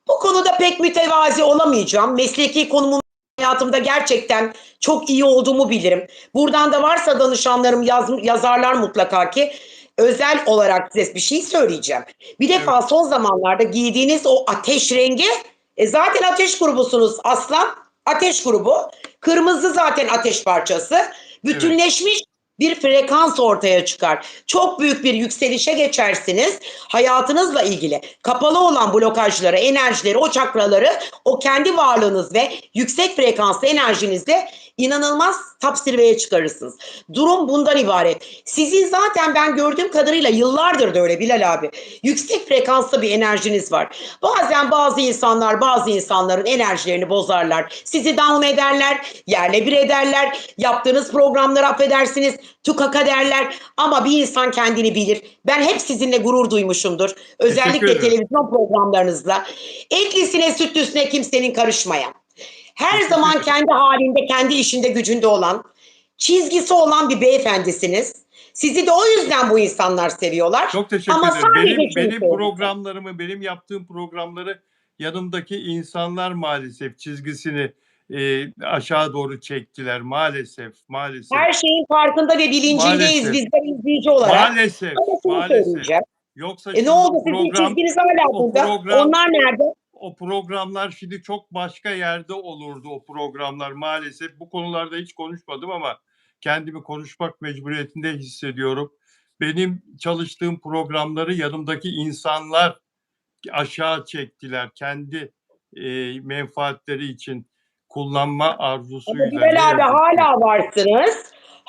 B: bu konuda pek mütevazi olamayacağım. Mesleki konumum hayatımda gerçekten çok iyi olduğumu bilirim. Buradan da varsa danışanlarım yazarlar mutlaka ki, özel olarak size bir şey söyleyeceğim. Bir
A: Evet,
B: defa son zamanlarda giydiğiniz o ateş rengi, zaten ateş grubusunuz aslan, ateş grubu. Kırmızı zaten ateş parçası.
A: evet.
B: Bütünleşmiş bir frekans ortaya çıkar. Çok büyük bir yükselişe geçersiniz. Hayatınızla ilgili kapalı olan blokajları, enerjileri, o çakraları, o kendi varlığınız ve yüksek frekanslı enerjinizle inanılmaz top zirveye çıkarırsınız. Durum bundan ibaret. Sizin zaten ben gördüğüm kadarıyla yıllardır da öyle Bilal abi. Yüksek frekanslı bir enerjiniz var. Bazen bazı insanların enerjilerini bozarlar. Sizi down ederler, yerle bir ederler. Yaptığınız programları affedersiniz, tukaka derler. Ama bir insan kendini bilir. Ben hep sizinle gurur duymuşumdur.
A: Teşekkür
B: Özellikle
A: ederim.
B: televizyon programlarınızla. Etlisine sütlüsüne kimsenin karışmayan, her
A: Teşekkür
B: zaman
A: ederim.
B: kendi halinde, kendi işinde, gücünde olan, çizgisi olan bir beyefendisiniz. Sizi de o yüzden bu insanlar seviyorlar.
A: Çok teşekkür
B: Ama
A: ederim.
B: sadece şunu
A: Benim
B: söyleyeceğim.
A: programlarımı, benim yaptığım programları yanımdaki insanlar maalesef çizgisini aşağı doğru çektiler. Maalesef, maalesef,
B: Her şeyin farkında ve bilincindeyiz
A: maalesef,
B: bizler izleyici olarak.
A: maalesef,
B: Ama şunu
A: maalesef.
B: söyleyeceğim.
A: Yoksa
B: Ne
A: şimdi
B: oldu? Sizin çizginiz hala
A: o
B: burada.
A: program,
B: Onlar nerede?
A: o programlar şimdi çok başka yerde olurdu, o programlar maalesef. Bu konularda hiç konuşmadım ama kendimi konuşmak mecburiyetinde hissediyorum. Benim çalıştığım programları yanımdaki insanlar aşağı çektiler. Kendi menfaatleri için kullanma
B: Ama
A: arzusuyla, ne
B: Bilal abi
A: yazık ki.
B: hala varsınız.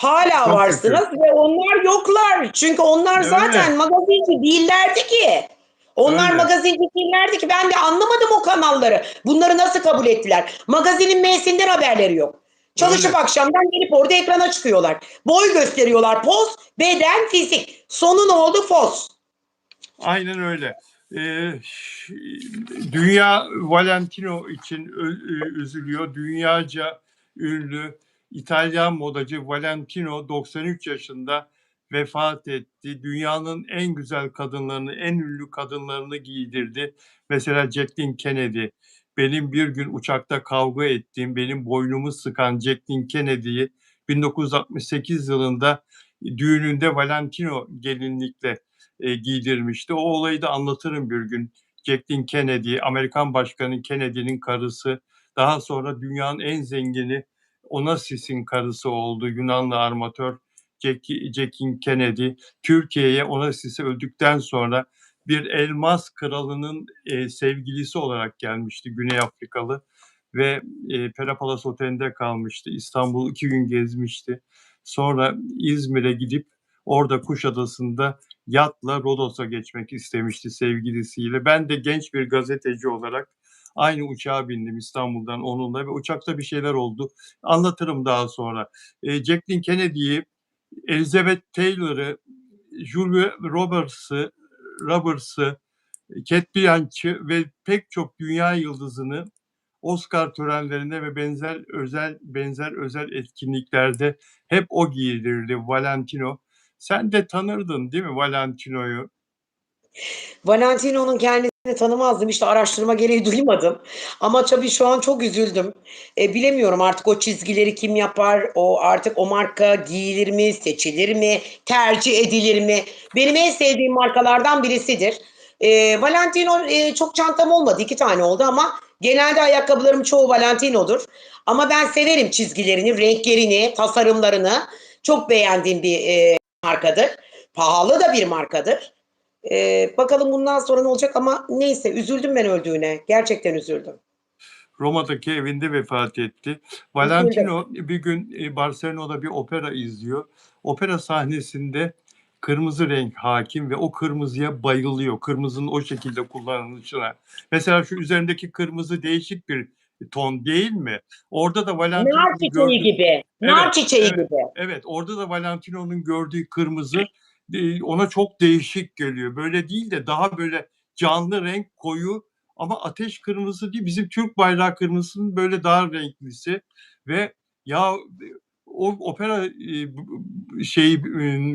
B: Hala
A: Çok şükür.
B: varsınız ve onlar yoklar. Çünkü onlar
A: Öyle,
B: zaten magazinci değillerdi ki. Onlar
A: öyle,
B: magazinci değillerdi ki. Ben de anlamadım o kanalları. Bunları nasıl kabul ettiler? Magazinin M'sinden haberleri yok. Çalışıp
A: öyle.
B: akşamdan gelip orada ekrana çıkıyorlar. Boy gösteriyorlar. Poz, beden, fizik. Sonu ne oldu? Fos.
A: Aynen öyle. Dünya Valentino için üzülüyor. Dünyaca ünlü İtalyan modacı Valentino 93 yaşında vefat etti. Dünyanın en güzel kadınlarını, en ünlü kadınlarını giydirdi. Mesela Jacqueline Kennedy. Benim bir gün uçakta kavga ettiğim, benim boynumu sıkan Jacqueline Kennedy'yi 1968 yılında düğününde Valentino gelinlikle giydirmişti. O olayı da anlatırım bir gün. Jacqueline Kennedy, Amerikan Başkanı Kennedy'nin karısı, daha sonra dünyanın en zengini Onassis'in karısı oldu. Yunanlı armatör Jacqueline Kennedy, Türkiye'ye Onassis öldükten sonra bir elmas kralının sevgilisi olarak gelmişti, Güney Afrikalı ve Pera Palace Oteli'nde kalmıştı. İstanbul 2 gün gezmişti. Sonra İzmir'e gidip orada Kuşadası'nda yatla Rodos'a geçmek istemişti sevgilisiyle. Ben de genç bir gazeteci olarak aynı uçağa bindim İstanbul'dan onunla ve uçakta bir şeyler oldu. Anlatırım daha sonra. Jacqueline Kennedy'yi, Elizabeth Taylor'ı, Julia Roberts'ı, Cate Blanchett'i ve pek çok dünya yıldızını Oscar törenlerinde ve benzer özel etkinliklerde hep o giydirirdi, Valentino. Sen de tanırdın değil mi Valentino'yu?
B: Valentino'nun kendisini tanımazdım. İşte araştırma gereği duymadım. Ama tabii şu an çok üzüldüm. Bilemiyorum artık o çizgileri kim yapar? O artık o marka giyilir mi, seçilir mi, tercih edilir mi? Benim en sevdiğim markalardan birisidir. Valentino çok çantam olmadı. 2 tane oldu ama genelde ayakkabılarım çoğu Valentino'dur. Ama ben severim çizgilerini, renklerini, tasarımlarını. Çok beğendiğim bir markadır. Pahalı da bir markadır. Bakalım bundan sonra ne olacak ama neyse üzüldüm ben öldüğüne. Gerçekten üzüldüm.
A: Roma'daki evinde vefat etti.
B: Üzüldüm.
A: Valentino bir gün Barcelona'da bir opera izliyor. Opera sahnesinde kırmızı renk hakim ve o kırmızıya bayılıyor. Kırmızının o şekilde kullanılışına. Mesela şu üzerindeki kırmızı değişik bir ton değil mi? Orada da
B: Nar
A: Valentino'nun
B: çiçeği
A: gördüğü,
B: gibi. Nar
A: evet,
B: çiçeği
A: evet,
B: gibi.
A: evet. Orada da Valentino'nun gördüğü kırmızı ona çok değişik geliyor. Böyle değil de daha böyle canlı renk, koyu ama ateş kırmızı değil, bizim Türk bayrağı kırmızısının böyle daha renklisi ve ya o opera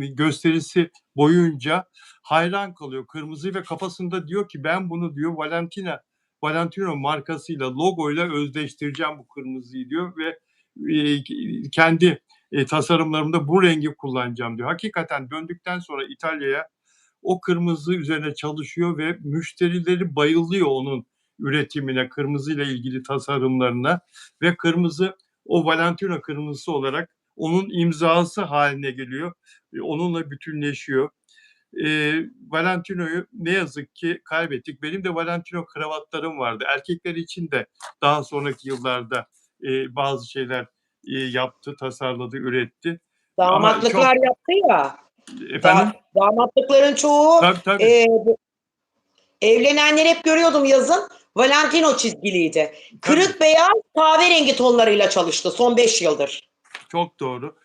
A: gösterisi boyunca hayran kalıyor. Kırmızı ve kafasında diyor ki ben bunu diyor Valentino markasıyla, logoyla özdeştireceğim bu kırmızıyı diyor ve kendi tasarımlarımda bu rengi kullanacağım diyor. Hakikaten döndükten sonra İtalya'ya o kırmızı üzerine çalışıyor ve müşterileri bayılıyor onun üretimine, kırmızıyla ilgili tasarımlarına ve kırmızı o Valentino kırmızısı olarak onun imzası haline geliyor. Onunla bütünleşiyor. Valentino'yu ne yazık ki kaybettik. Benim de Valentino kravatlarım vardı. Erkekler için de daha sonraki yıllarda bazı şeyler yaptı, tasarladı, üretti. Ama çok
B: Damatlıklar yaptı ya.
A: efendim
B: Damatlıkların çoğu
A: tabii tabii
B: evlenenleri hep görüyordum yazın. Valentino çizgiliydi.
A: tabii
B: Kırık beyaz kahverengi tonlarıyla çalıştı son 5 yıldır.
A: çok doğru.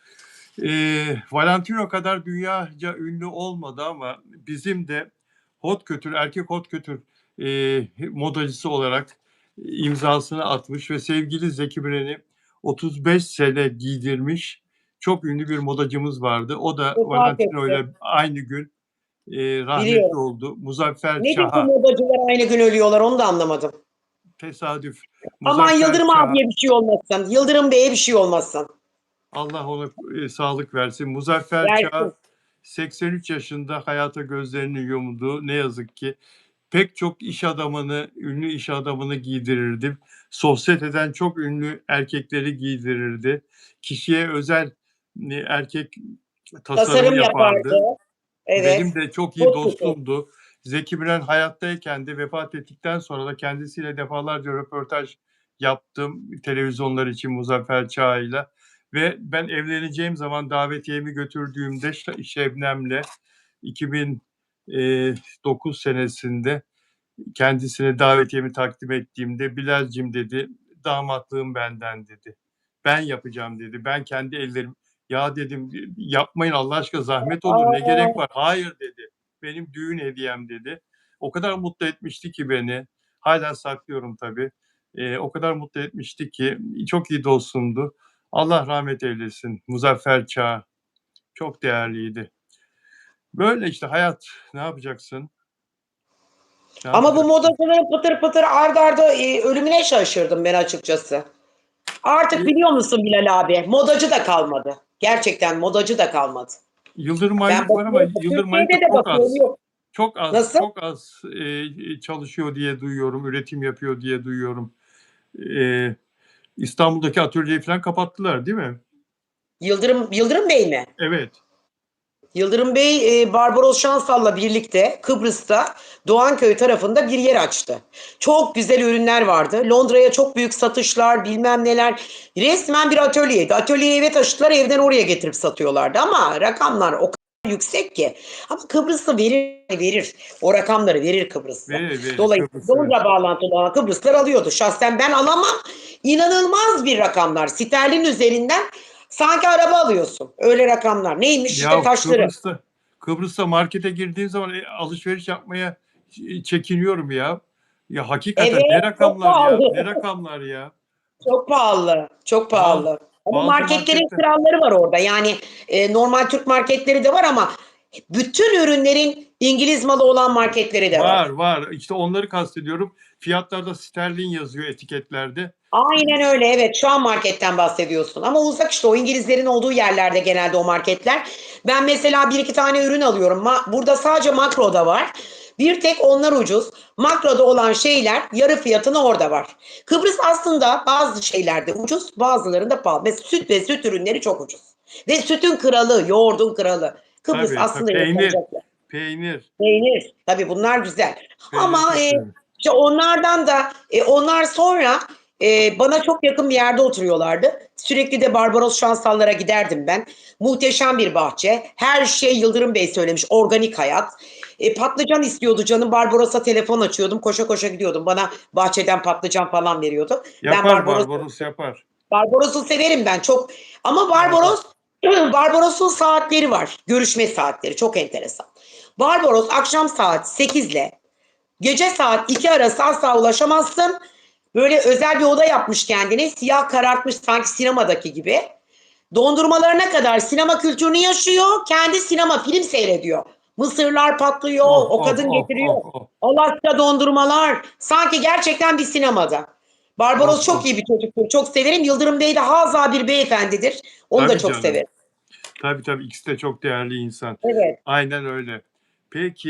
A: Valentino kadar dünyaca ünlü olmadı ama bizim de erkek hot couture modacısı olarak imzasını atmış ve sevgili Zeki Müren'i 35 sene giydirmiş çok ünlü bir modacımız vardı. O da
B: Vefat
A: Valentino
B: etti.
A: ile aynı gün rahmetli
B: Biliyorum.
A: oldu. Muzaffer
B: Nedir bu
A: Çah'a
B: modacılar aynı gün ölüyorlar onu da anlamadım.
A: tesadüf.
B: Aman
A: Muzaffer
B: Yıldırım
A: Çah'a
B: abiye bir şey olmasın. Yıldırım Bey'e bir şey olmasın.
A: Allah ona sağlık versin. Muzaffer Çağ
B: Versin.
A: 83 yaşında hayata gözlerini yumdu. Ne yazık ki pek çok iş adamını, ünlü iş adamını giydirirdi. Sosyeteden çok ünlü erkekleri giydirirdi. Kişiye özel erkek tasarımı
B: Tasarım yapardı.
A: yapardı. Benim
B: Evet.
A: de çok iyi
B: Çok kötü.
A: dostumdu. Zeki Müren hayattayken de vefat ettikten sonra da kendisiyle defalarca röportaj yaptım televizyonlar için Muzaffer Çağ'ıyla Ve ben evleneceğim zaman davetiyemi götürdüğümde Şebnem'le 2009 senesinde kendisine davetiyemi takdim ettiğimde Bilal'cim dedi, damatlığım benden dedi. Ben yapacağım dedi. Ben kendi ellerim. Ya dedim yapmayın Allah aşkına, zahmet olur, ne gerek var? Hayır dedi. Benim düğün hediyem dedi. O kadar mutlu etmişti ki beni. Hala saklıyorum tabii. O kadar mutlu etmişti ki, çok iyi dostumdu. Allah rahmet eylesin. Muzaffer Çağ çok değerliydi. Böyle işte hayat. Ne yapacaksın? Ne
B: Ama bu
A: yapacaksın?
B: modacıların pıtır pıtır ard arda ölümüne şaşırdım ben açıkçası. Artık biliyor musun Bilal abi? Modacı da kalmadı. Gerçekten modacı da kalmadı.
A: Yıldırım
B: Ben
A: Ayyuk var ama
B: bakıyorum.
A: Yıldırım Ayyuk da
B: Türkiye'de de
A: çok
B: bakıyorum.
A: az.
B: Yok.
A: Çok az,
B: Nasıl?
A: çok az çalışıyor diye duyuyorum, üretim yapıyor diye duyuyorum. İstanbul'daki atölyeyi falan kapattılar, değil mi?
B: Yıldırım Bey mi?
A: Evet.
B: Yıldırım Bey, Barbaros Şansal'la birlikte Kıbrıs'ta Doğanköy tarafında bir yer açtı. Çok güzel ürünler vardı. Londra'ya çok büyük satışlar, bilmem neler. Resmen bir atölyeydi. Atölyeyi eve taşıdılar, evden oraya getirip satıyorlardı. Ama rakamlar o kadar yüksek ki. Ama Kıbrıs'ı verir. O rakamları verir Kıbrıs'ta.
A: Verir
B: Dolayısıyla
A: Kıbrıs'ı.
B: Londra bağlantılı olan Kıbrıslar alıyordu. Şahsen ben alamam. İnanılmaz bir rakamlar. Sterlin üzerinden sanki araba alıyorsun. Öyle rakamlar. Neymiş işte
A: Ya
B: taşları.
A: Kıbrıs'ta markete girdiğim zaman alışveriş yapmaya çekiniyorum ya. Ya hakikaten ne
B: Evet, çok
A: rakamlar ya,
B: pahalı.
A: ne rakamlar ya.
B: Çok pahalı. Çok
A: Bazı,
B: pahalı. Ama
A: bazı
B: marketlerin
A: markette
B: kralları var orada. Yani normal Türk marketleri de var ama bütün ürünlerin İngiliz malı olan marketleri de var.
A: var. İşte onları kastediyorum. Fiyatlarda sterlin yazıyor etiketlerde.
B: Aynen öyle, evet, şu an marketten bahsediyorsun ama uzak işte o İngilizlerin olduğu yerlerde genelde o marketler. Ben mesela bir iki tane ürün alıyorum. Burada sadece Makro'da var. Bir tek onlar ucuz. Makro'da olan şeyler yarı fiyatına orada var. Kıbrıs aslında bazı şeylerde ucuz, bazılarında pahalı. Mesela süt ve süt ürünleri çok ucuz. Ve sütün kralı, yoğurdun kralı. Kıbrıs
A: Tabii,
B: aslında
A: peynir,
B: yaşanacak yer.
A: peynir,
B: Peynir. Tabii bunlar güzel.
A: peyniri
B: Ama
A: çok severim.
B: işte onlardan da onlar sonra bana çok yakın bir yerde oturuyorlardı. Sürekli de Barbaros Şansallara giderdim ben. Muhteşem bir bahçe. Her şey Yıldırım Bey söylemiş. Organik hayat. Patlıcan istiyordu canım. Barbaros'a telefon açıyordum. Koşa koşa gidiyordum. Bana bahçeden patlıcan falan veriyordu. Ben
A: Yapar Barbaros yapar.
B: Barbaros'u severim ben çok. Ama
A: Yapar.
B: Barbaros'un saatleri var. Görüşme saatleri çok enteresan. Barbaros akşam saat 8 ile gece saat 2 arası asla ulaşamazsın. Böyle özel bir oda yapmış kendine. Siyah karartmış sanki sinemadaki gibi. Dondurmalarına kadar sinema kültürünü yaşıyor. Kendi sinema film seyrediyor. Mısırlar patlıyor.
A: Oh,
B: O
A: oh,
B: kadın
A: oh,
B: getiriyor.
A: oh, oh,
B: Alaska dondurmalar. Sanki gerçekten bir sinemada.
A: oh,
B: Barbaros çok
A: oh.
B: iyi bir çocuktur. Çok severim. Yıldırım Bey de haza bir beyefendidir. Onu da
A: Tabii
B: çok
A: canım.
B: severim.
A: Tabii ikisi de çok değerli insan.
B: Evet.
A: Aynen öyle. Peki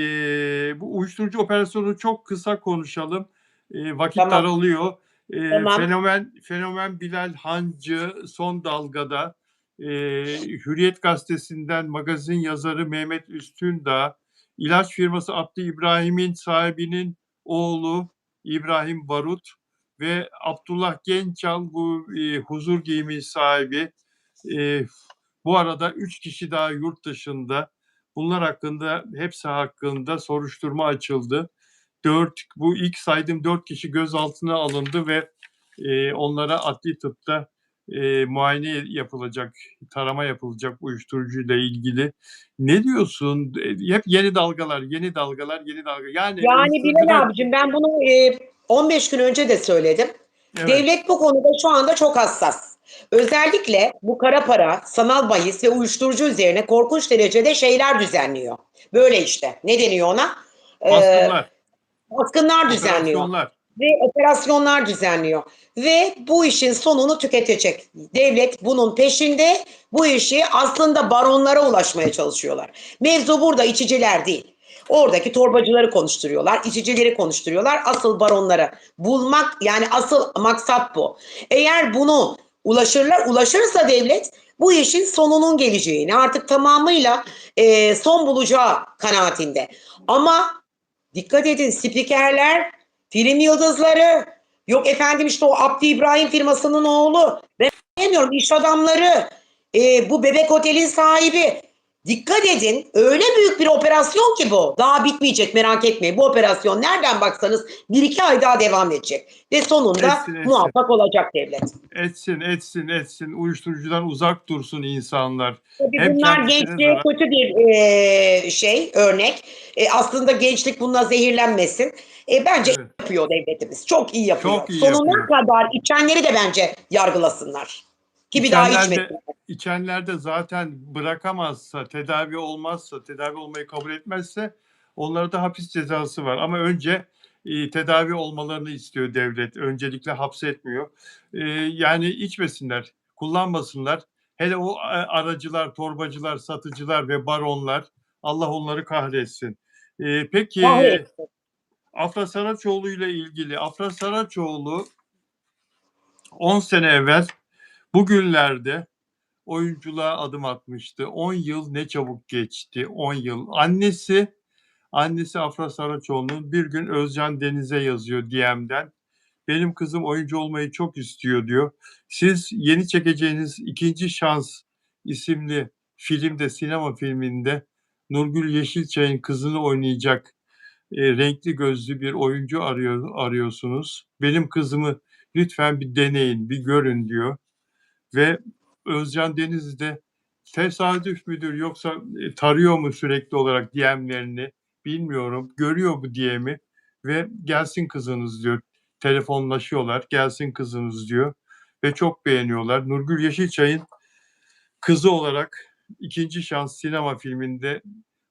A: bu uyuşturucu operasyonu çok kısa konuşalım. Vakit
B: Tamam.
A: daralıyor.
B: Tamam.
A: Fenomen Bilal Hancı son dalgada. Hürriyet Gazetesi'nden magazin yazarı Mehmet Üstündağ, ilaç firması Abdi İbrahim'in sahibinin oğlu İbrahim Barut ve Abdullah Gençal, bu huzur giyimi sahibi. Bu arada 3 kişi daha yurt dışında. Bunlar hakkında, hepsi hakkında soruşturma açıldı. Bu ilk saydığım 4 kişi gözaltına alındı ve onlara adli tıpta muayene yapılacak, tarama yapılacak uyuşturucuyla ilgili. Ne diyorsun? Hep yeni dalgalar. Yani
B: Yani Bilal
A: uyuşturucuda,
B: abicim ben bunu 15 gün önce de söyledim.
A: evet,
B: Devlet bu konuda şu anda çok hassas. Özellikle bu kara para, sanal bahis ve uyuşturucu üzerine korkunç derecede şeyler düzenliyor. Böyle işte. Ne deniyor ona? E,
A: baskınlar,
B: Baskınlar düzenliyor.
A: operasyonlar.
B: Ve operasyonlar düzenliyor. Ve bu işin sonunu tüketecek. Devlet bunun peşinde, bu işi aslında baronlara ulaşmaya çalışıyorlar. Mevzu burada içiciler değil. Oradaki torbacıları konuşturuyorlar, içicileri konuşturuyorlar. Asıl baronları bulmak, yani asıl maksat bu. Eğer bunu ulaşırsa devlet bu işin sonunun geleceğini artık tamamıyla son bulacağı kanaatinde. Ama dikkat edin, spikerler, film yıldızları, yok efendim işte o Abdi İbrahim firmasının oğlu ve demiyorum, iş adamları, bu bebek otelin sahibi. Dikkat edin, öyle büyük bir operasyon ki bu. Daha bitmeyecek, merak etmeyin. Bu operasyon nereden baksanız 1-2 ay daha devam edecek. Ve sonunda
A: Etsin, etsin.
B: muvaffak olacak devlet.
A: Etsin, etsin, etsin. Uyuşturucudan uzak dursun insanlar.
B: Tabii
A: Hem
B: bunlar
A: kendisine
B: gençliğe
A: zarar.
B: kötü bir örnek. Aslında gençlik bununla zehirlenmesin. Bence
A: Evet.
B: yapıyor devletimiz. Çok iyi yapıyor.
A: Çok iyi
B: Sonuna
A: yapıyor.
B: kadar içenleri de bence yargılasınlar. Ki bir daha
A: İçenler
B: içmesin.
A: de içenler de zaten bırakamazsa, tedavi olmazsa, tedavi olmayı kabul etmezse onlara da hapis cezası var. Ama önce tedavi olmalarını istiyor devlet. Öncelikle hapsetmiyor. Yani içmesinler, kullanmasınlar. Hele o aracılar, torbacılar, satıcılar ve baronlar, Allah onları kahretsin. Peki
B: Kahretsin.
A: Afra Saraçoğlu ile ilgili, Afra Saraçoğlu 10 sene evvel bugünlerde oyunculuğa adım atmıştı. 10 yıl ne çabuk geçti. 10 yıl. Annesi Afra Saraçoğlu'nun bir gün Özcan Deniz'e yazıyor DM'den. Benim kızım oyuncu olmayı çok istiyor diyor. Siz yeni çekeceğiniz İkinci Şans isimli filmde, sinema filminde Nurgül Yeşilçay'ın kızını oynayacak renkli gözlü bir oyuncu arıyorsunuz. Benim kızımı lütfen bir deneyin, bir görün diyor. Ve Özcan Deniz de tesadüf müdür yoksa tarıyor mu sürekli olarak DM'lerini bilmiyorum. Görüyor bu DM'i ve gelsin kızınız diyor. Telefonlaşıyorlar. Gelsin kızınız diyor. Ve çok beğeniyorlar. Nurgül Yeşilçay'ın kızı olarak İkinci Şans sinema filminde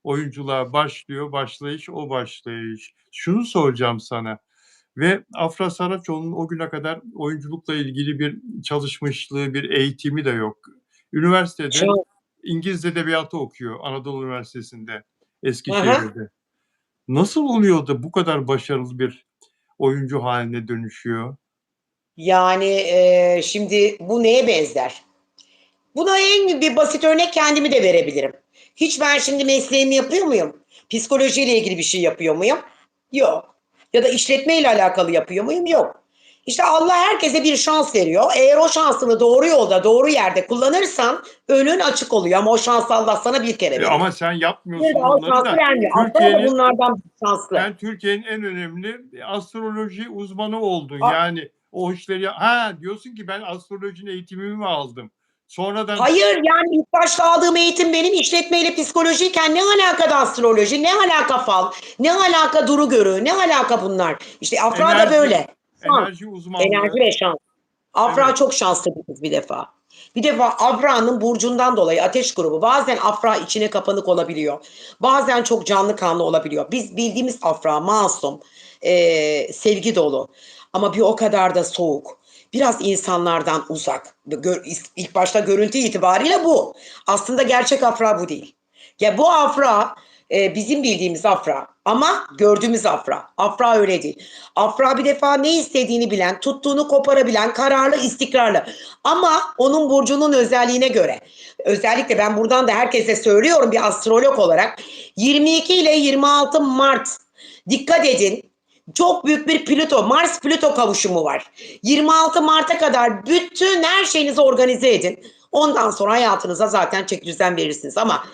A: oyunculuğa başlıyor. Başlayış o başlayış. Şunu soracağım sana. Ve Afra Saraçoğlu'nun o güne kadar oyunculukla ilgili bir çalışmışlığı, bir eğitimi de yok. Üniversitede
B: Çok.
A: İngiliz edebiyatı okuyor Anadolu Üniversitesi'nde,
B: Aha.
A: Eskişehir'de. Nasıl oluyor da bu kadar başarılı bir oyuncu haline dönüşüyor?
B: Yani şimdi bu neye benzer? Buna en bir basit örnek kendimi de verebilirim. Hiç ben şimdi mesleğimi yapıyor muyum? Psikolojiyle ilgili bir şey yapıyor muyum? Yok. Ya da işletmeyle alakalı yapıyor muyum? Yok. İşte Allah herkese bir şans veriyor. Eğer o şansını doğru yolda, doğru yerde kullanırsan önün açık oluyor. Ama o şansı Allah sana bir kere veriyor.
A: Ama sen
B: Bir
A: yapmıyorsun
B: daha o
A: onları
B: şansı
A: da.
B: vermiyor. Aslında da
A: Türkiye'nin
B: bunlardan bir şanslı.
A: Sen Türkiye'nin en önemli astroloji uzmanı oldun.
B: A-
A: Yani o işleri ha diyorsun ki ben astrolojinin eğitimimi mi aldım? Sonradan
B: Hayır, yani ilk başta aldığım eğitim benim işletmeyle psikolojiyken ne alaka da astroloji, ne alaka fal, ne alaka duru görü, ne alaka bunlar. İşte Afra da
A: enerji
B: böyle. Şans,
A: enerji
B: enerji
A: uzmanlığı.
B: ve şans. Afra
A: Evet.
B: çok şanslı bir kız bir defa. Bir defa Afra'nın burcundan dolayı ateş grubu bazen Afra içine kapanık olabiliyor. Bazen çok canlı kanlı olabiliyor. Biz bildiğimiz Afra masum, sevgi dolu ama bir o kadar da soğuk. Biraz insanlardan uzak. İlk başta görüntü itibariyle bu. Aslında gerçek Afra bu değil. Ya bu Afra bizim bildiğimiz Afra ama gördüğümüz Afra. Afra öyle değil. Afra bir defa ne istediğini bilen, tuttuğunu koparabilen, kararlı, istikrarlı. Ama onun burcunun özelliğine göre. Özellikle ben buradan da herkese söylüyorum bir astrolog olarak. 22 ile 26 Mart dikkat edin. Çok büyük bir Plüto, Mars-Plüto kavuşumu var. 26 Mart'a kadar bütün her şeyinizi organize edin. Ondan sonra hayatınıza zaten çeki düzen verirsiniz. Ama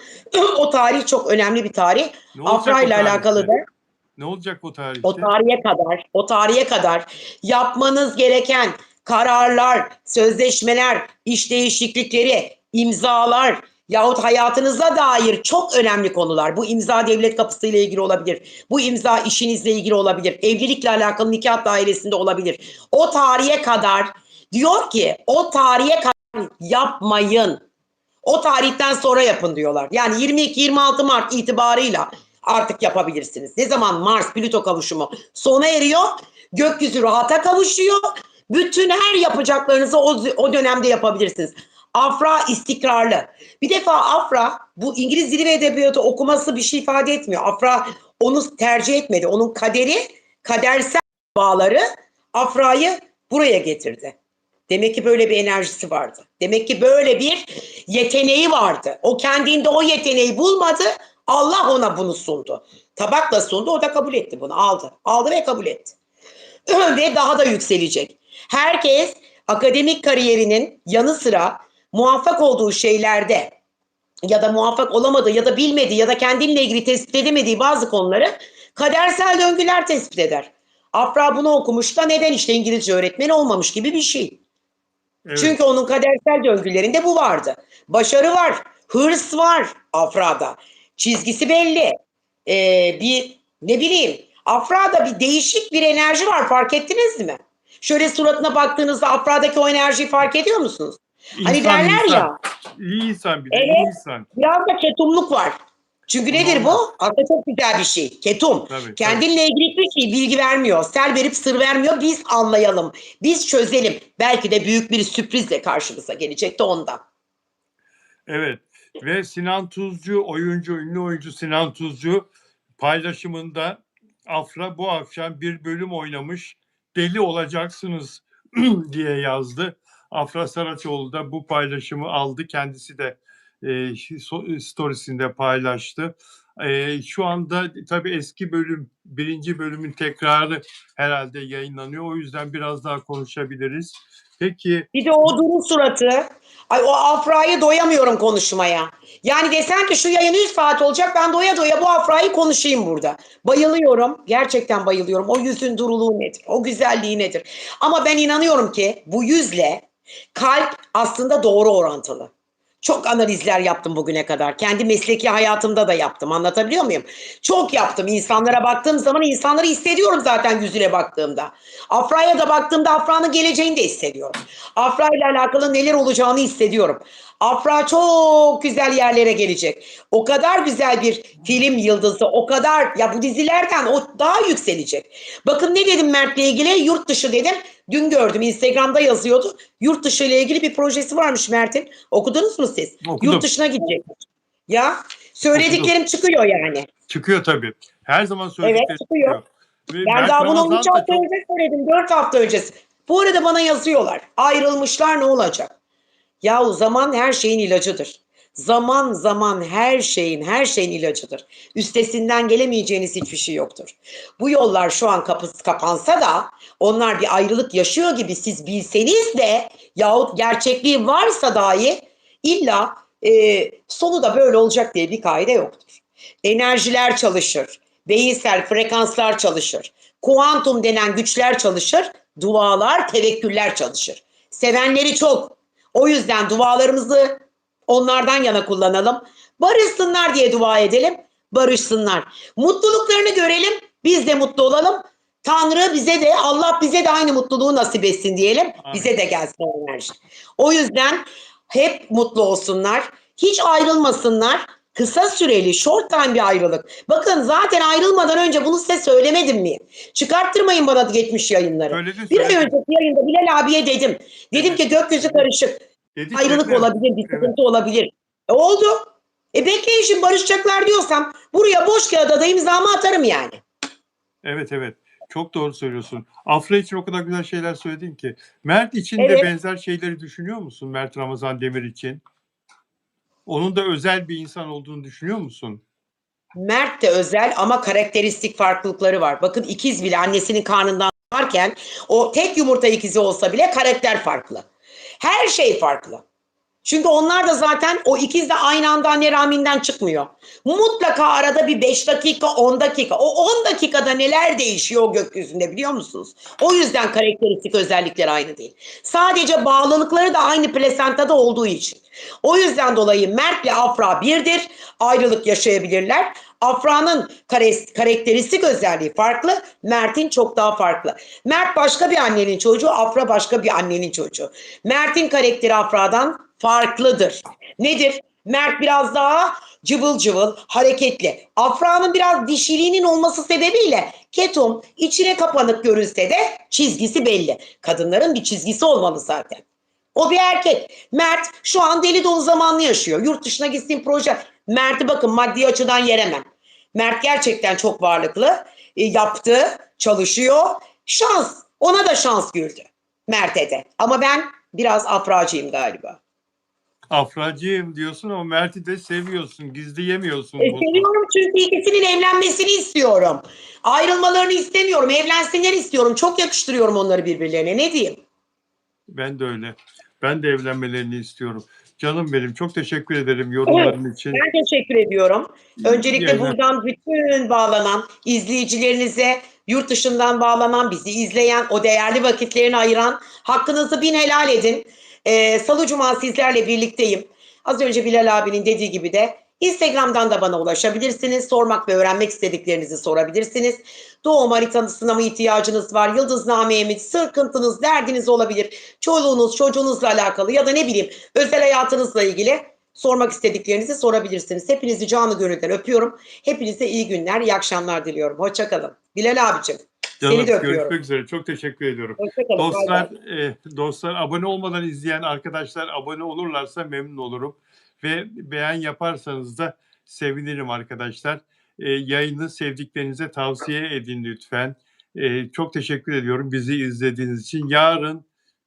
B: o tarih çok önemli bir tarih.
A: Ne olacak
B: Afra
A: o
B: ile alakalı
A: tarihte?
B: da
A: Ne olacak o
B: o
A: tarihte?
B: tarihe kadar yapmanız gereken kararlar, sözleşmeler, iş değişiklikleri, imzalar yahut hayatınıza dair çok önemli konular. Bu imza devlet kapısı ile ilgili olabilir. Bu imza işinizle ilgili olabilir. Evlilikle alakalı nikah dairesinde olabilir. O tarihe kadar diyor ki o tarihe kadar yapmayın. O tarihten sonra yapın diyorlar. Yani 22-26 Mart itibarıyla artık yapabilirsiniz. Ne zaman Mars Plüto kavuşumu sona eriyor, gökyüzü rahata kavuşuyor. Bütün her yapacaklarınızı o dönemde yapabilirsiniz. Afra istikrarlı. Bir defa Afra bu İngiliz dili ve edebiyatı okuması bir şey ifade etmiyor. Afra onu tercih etmedi. Onun kadersel bağları Afra'yı buraya getirdi. Demek ki böyle bir enerjisi vardı. Demek ki böyle bir yeteneği vardı. O kendinde o yeteneği bulmadı. Allah ona bunu sundu. Tabakla sundu, o da kabul etti bunu. Aldı. Aldı ve kabul etti. Ve daha da yükselecek. Herkes akademik kariyerinin yanı sıra muvaffak olduğu şeylerde ya da muvaffak olamadığı ya da bilmediği ya da kendinle ilgili tespit edemediği bazı konuları kadersel döngüler tespit eder. Afra bunu okumuş da neden işte İngilizce öğretmeni olmamış gibi bir şey.
A: Evet.
B: Çünkü onun kadersel döngülerinde bu vardı. Başarı var, hırs var Afra'da. Çizgisi belli. Bir ne bileyim Afra'da bir değişik bir enerji var, fark ettiniz mi? Şöyle suratına baktığınızda Afra'daki o enerjiyi fark ediyor musunuz? Hani
A: İnsan
B: derler
A: insan.
B: ya,
A: İyi insan bir de iyi
B: evet,
A: insan.
B: biraz da ketumluk var. Çünkü nedir
A: Normal.
B: bu? Aslında çok güzel bir şey. Ketum.
A: Tabii, tabii.
B: Kendinle ilgili hiçbir şey bilgi vermiyor. Sel verip sır vermiyor. Biz anlayalım. Biz çözelim. Belki de büyük bir sürprizle karşımıza gelecek de ondan.
A: Evet. Ve Sinan Tuzcu, ünlü oyuncu Sinan Tuzcu paylaşımında Afra bu akşam bir bölüm oynamış, deli olacaksınız diye yazdı. Afra Saraçoğlu da bu paylaşımı aldı. Kendisi de storiesinde paylaştı. Şu anda tabii eski bölüm, birinci bölümün tekrarı herhalde yayınlanıyor. O yüzden biraz daha konuşabiliriz. Peki.
B: Bir de o Duru suratı. Ay o Afra'yı doyamıyorum konuşmaya. Yani desen ki şu yayın 100 saat olacak, ben doya doya bu Afra'yı konuşayım burada. Bayılıyorum. Gerçekten bayılıyorum. O yüzün duruluğu nedir? O güzelliği nedir? Ama ben inanıyorum ki bu yüzle kalp aslında doğru orantılı. Çok analizler yaptım bugüne kadar. Kendi mesleki hayatımda da yaptım. Anlatabiliyor muyum? Çok yaptım. İnsanlara baktığım zaman insanları hissediyorum zaten yüzüne baktığımda. Afra'ya da baktığımda Afra'nın geleceğini de hissediyorum. Afra ile alakalı neler olacağını hissediyorum. Afra çok güzel yerlere gelecek. O kadar güzel bir film yıldızı, o kadar ya bu dizilerden o daha yükselecek. Bakın ne dedim Mert'le ilgili? Yurt dışı dedim. Dün gördüm Instagram'da yazıyordu. Yurt dışı ile ilgili bir projesi varmış Mert'in. Okudunuz mu siz?
A: Okudum.
B: Yurt dışına gidecek. Ya söylediklerim çıkıyor yani.
A: Çıkıyor tabii. Her zaman
B: Evet
A: söyledikleri
B: çıkıyor.
A: Ve
B: Ben
A: Mert
B: daha bunu 3
A: Ramazan da
B: hafta
A: çok
B: önce söyledim. 4 hafta öncesi. Bu arada bana yazıyorlar. Ayrılmışlar ne olacak? Yahu zaman her şeyin ilacıdır. Zaman her şeyin ilacıdır. Üstesinden gelemeyeceğiniz hiçbir şey yoktur. Bu yollar şu an kapansa da onlar bir ayrılık yaşıyor gibi siz bilseniz de yahut gerçekliği varsa dahi illa sonu da böyle olacak diye bir kaide yoktur. Enerjiler çalışır, beyinsel frekanslar çalışır, kuantum denen güçler çalışır, dualar, tevekküller çalışır. Sevenleri çok. O yüzden dualarımızı onlardan yana kullanalım. Barışsınlar diye dua edelim. Barışsınlar. Mutluluklarını görelim. Biz de mutlu olalım. Tanrı bize de, Allah bize de aynı mutluluğu nasip etsin diyelim.
A: Amin.
B: Bize de gelsin o enerji. O yüzden hep mutlu olsunlar. Hiç ayrılmasınlar. Kısa süreli, short time bir ayrılık. Bakın zaten ayrılmadan önce bunu size söylemedim mi? Çıkarttırmayın bana geçmiş yayınları.
A: Söyledin,
B: Bir ay
A: söyledin.
B: önceki yayında Bilal abiye dedim. Dedim
A: Evet.
B: ki gökyüzü karışık.
A: Dedik,
B: Ayrılık
A: dedim.
B: olabilir, bir sıkıntı
A: Evet.
B: olabilir. Oldu. Bekleyin şimdi barışacaklar diyorsam buraya boş kağıda da imzamı atarım yani.
A: Evet, evet. Çok doğru söylüyorsun. Afra için o kadar güzel şeyler söyledin ki. Mert için de
B: Evet.
A: benzer şeyleri düşünüyor musun? Mert Ramazan Demir için. Onun da özel bir insan olduğunu düşünüyor musun?
B: Mert de özel ama karakteristik farklılıkları var. Bakın ikiz bile annesinin karnından varken o tek yumurta ikizi olsa bile karakter farklı. Her şey farklı. Çünkü onlar da zaten o ikiz de aynı anda anne rahminden çıkmıyor. Mutlaka arada bir 5 dakika 10 dakika. O 10 dakikada neler değişiyor o gökyüzünde biliyor musunuz? O yüzden karakteristik özellikleri aynı değil. Sadece bağlılıkları da aynı plasentada olduğu için. O yüzden dolayı Mert'le Afra birdir. Ayrılık yaşayabilirler. Afra'nın karakteristik özelliği farklı. Mert'in çok daha farklı. Mert başka bir annenin çocuğu, Afra başka bir annenin çocuğu. Mert'in karakteri Afra'dan farklıdır. Nedir? Mert biraz daha cıvıl cıvıl, hareketli. Afra'nın biraz dişiliğinin olması sebebiyle ketum, içine kapanık görünse de çizgisi belli. Kadınların bir çizgisi olmalı zaten. O bir erkek. Mert şu an deli dolu zamanlı yaşıyor. Yurt dışına gitsin proje. Mert'i bakın maddi açıdan yeremem. Mert gerçekten çok varlıklı. Yaptı, çalışıyor. Şans. Ona da şans güldü. Mert'e de. Ama ben biraz Afracıyım galiba.
A: Afracıyım diyorsun ama Mert'i de seviyorsun. Gizleyemiyorsun bunu.
B: Seviyorum çünkü ikisinin evlenmesini istiyorum. Ayrılmalarını istemiyorum. Evlensinler istiyorum. Çok yakıştırıyorum onları birbirlerine. Ne diyeyim?
A: Ben de öyle. Ben de evlenmelerini istiyorum. Canım benim, çok teşekkür ederim yorumların için.
B: Ben teşekkür ediyorum. Öncelikle
A: Yayınlar.
B: buradan bütün bağlanan izleyicilerinize, yurt dışından bağlanan, bizi izleyen, o değerli vakitlerini ayıran, hakkınızı bin helal edin. Salı Cuma sizlerle birlikteyim. Az önce Bilal abinin dediği gibi de Instagram'dan da bana ulaşabilirsiniz. Sormak ve öğrenmek istediklerinizi sorabilirsiniz. Doğum haritasına mı ihtiyacınız var? Yıldıznameye mi? Sıkıntınız, derdiniz olabilir. Çoluğunuz, çocuğunuzla alakalı ya da ne bileyim özel hayatınızla ilgili sormak istediklerinizi sorabilirsiniz. Hepinizi canı gönülden öpüyorum. Hepinize iyi günler, iyi akşamlar diliyorum. Hoşça kalın. Bilal abicim, seni de öpüyorum.
A: Görüşmek üzere. Çok teşekkür ediyorum.
B: Hoşça kalın.
A: Dostlar, dostlar abone olmadan izleyen arkadaşlar abone olurlarsa memnun olurum. Ve beğen yaparsanız da sevinirim arkadaşlar. Yayını sevdiklerinize tavsiye edin lütfen. Çok teşekkür ediyorum bizi izlediğiniz için.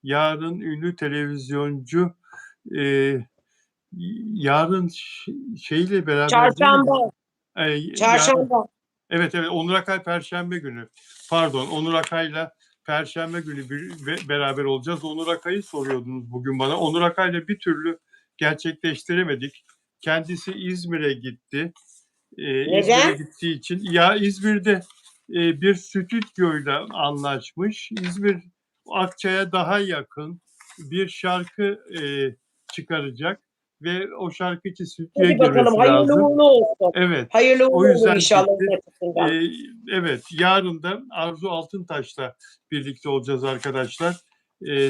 A: Yarın ünlü televizyoncu yarın şeyle beraber
B: Çarşamba. Çarşamba.
A: Evet, Onur Akay Perşembe günü. Pardon, Onur Akay'la Perşembe günü beraber olacağız. Onur Akay'ı soruyordunuz bugün bana. Onur Akay'la bir türlü gerçekleştiremedik. Kendisi İzmir'e gitti.
B: Neden?
A: İzmir'e gittiği için. Ya İzmir'de bir stüdyoyla anlaşmış. İzmir Akçay'a daha yakın bir şarkı çıkaracak. Ve o şarkı için stüdyoya
B: Hadi bakalım,
A: girmesi lazım.
B: hayırlı uğurlu olsun.
A: Evet.
B: Hayırlı
A: O
B: uğurlu
A: yüzden
B: olsun inşallah.
A: gitti. Evet, yarın da Arzu Altıntaş'la birlikte olacağız arkadaşlar.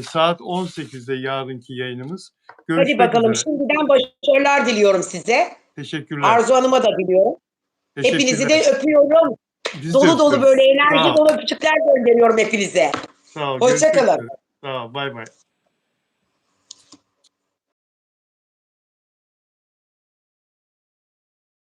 A: Saat 18'de yarınki yayınımız. Görüşmek
B: Hadi bakalım,
A: üzere.
B: şimdiden başarılar diliyorum size.
A: Teşekkürler.
B: Arzu Hanım'a da diliyorum. Hepinizi de öpüyorum.
A: Biz
B: Dolu
A: de
B: dolu böyle
A: Sağ
B: enerji
A: ol.
B: dolu öpücükler gönderiyorum hepinize.
A: Sağ ol.
B: Hoşça kalın.
A: Sağ ol. Bay bay.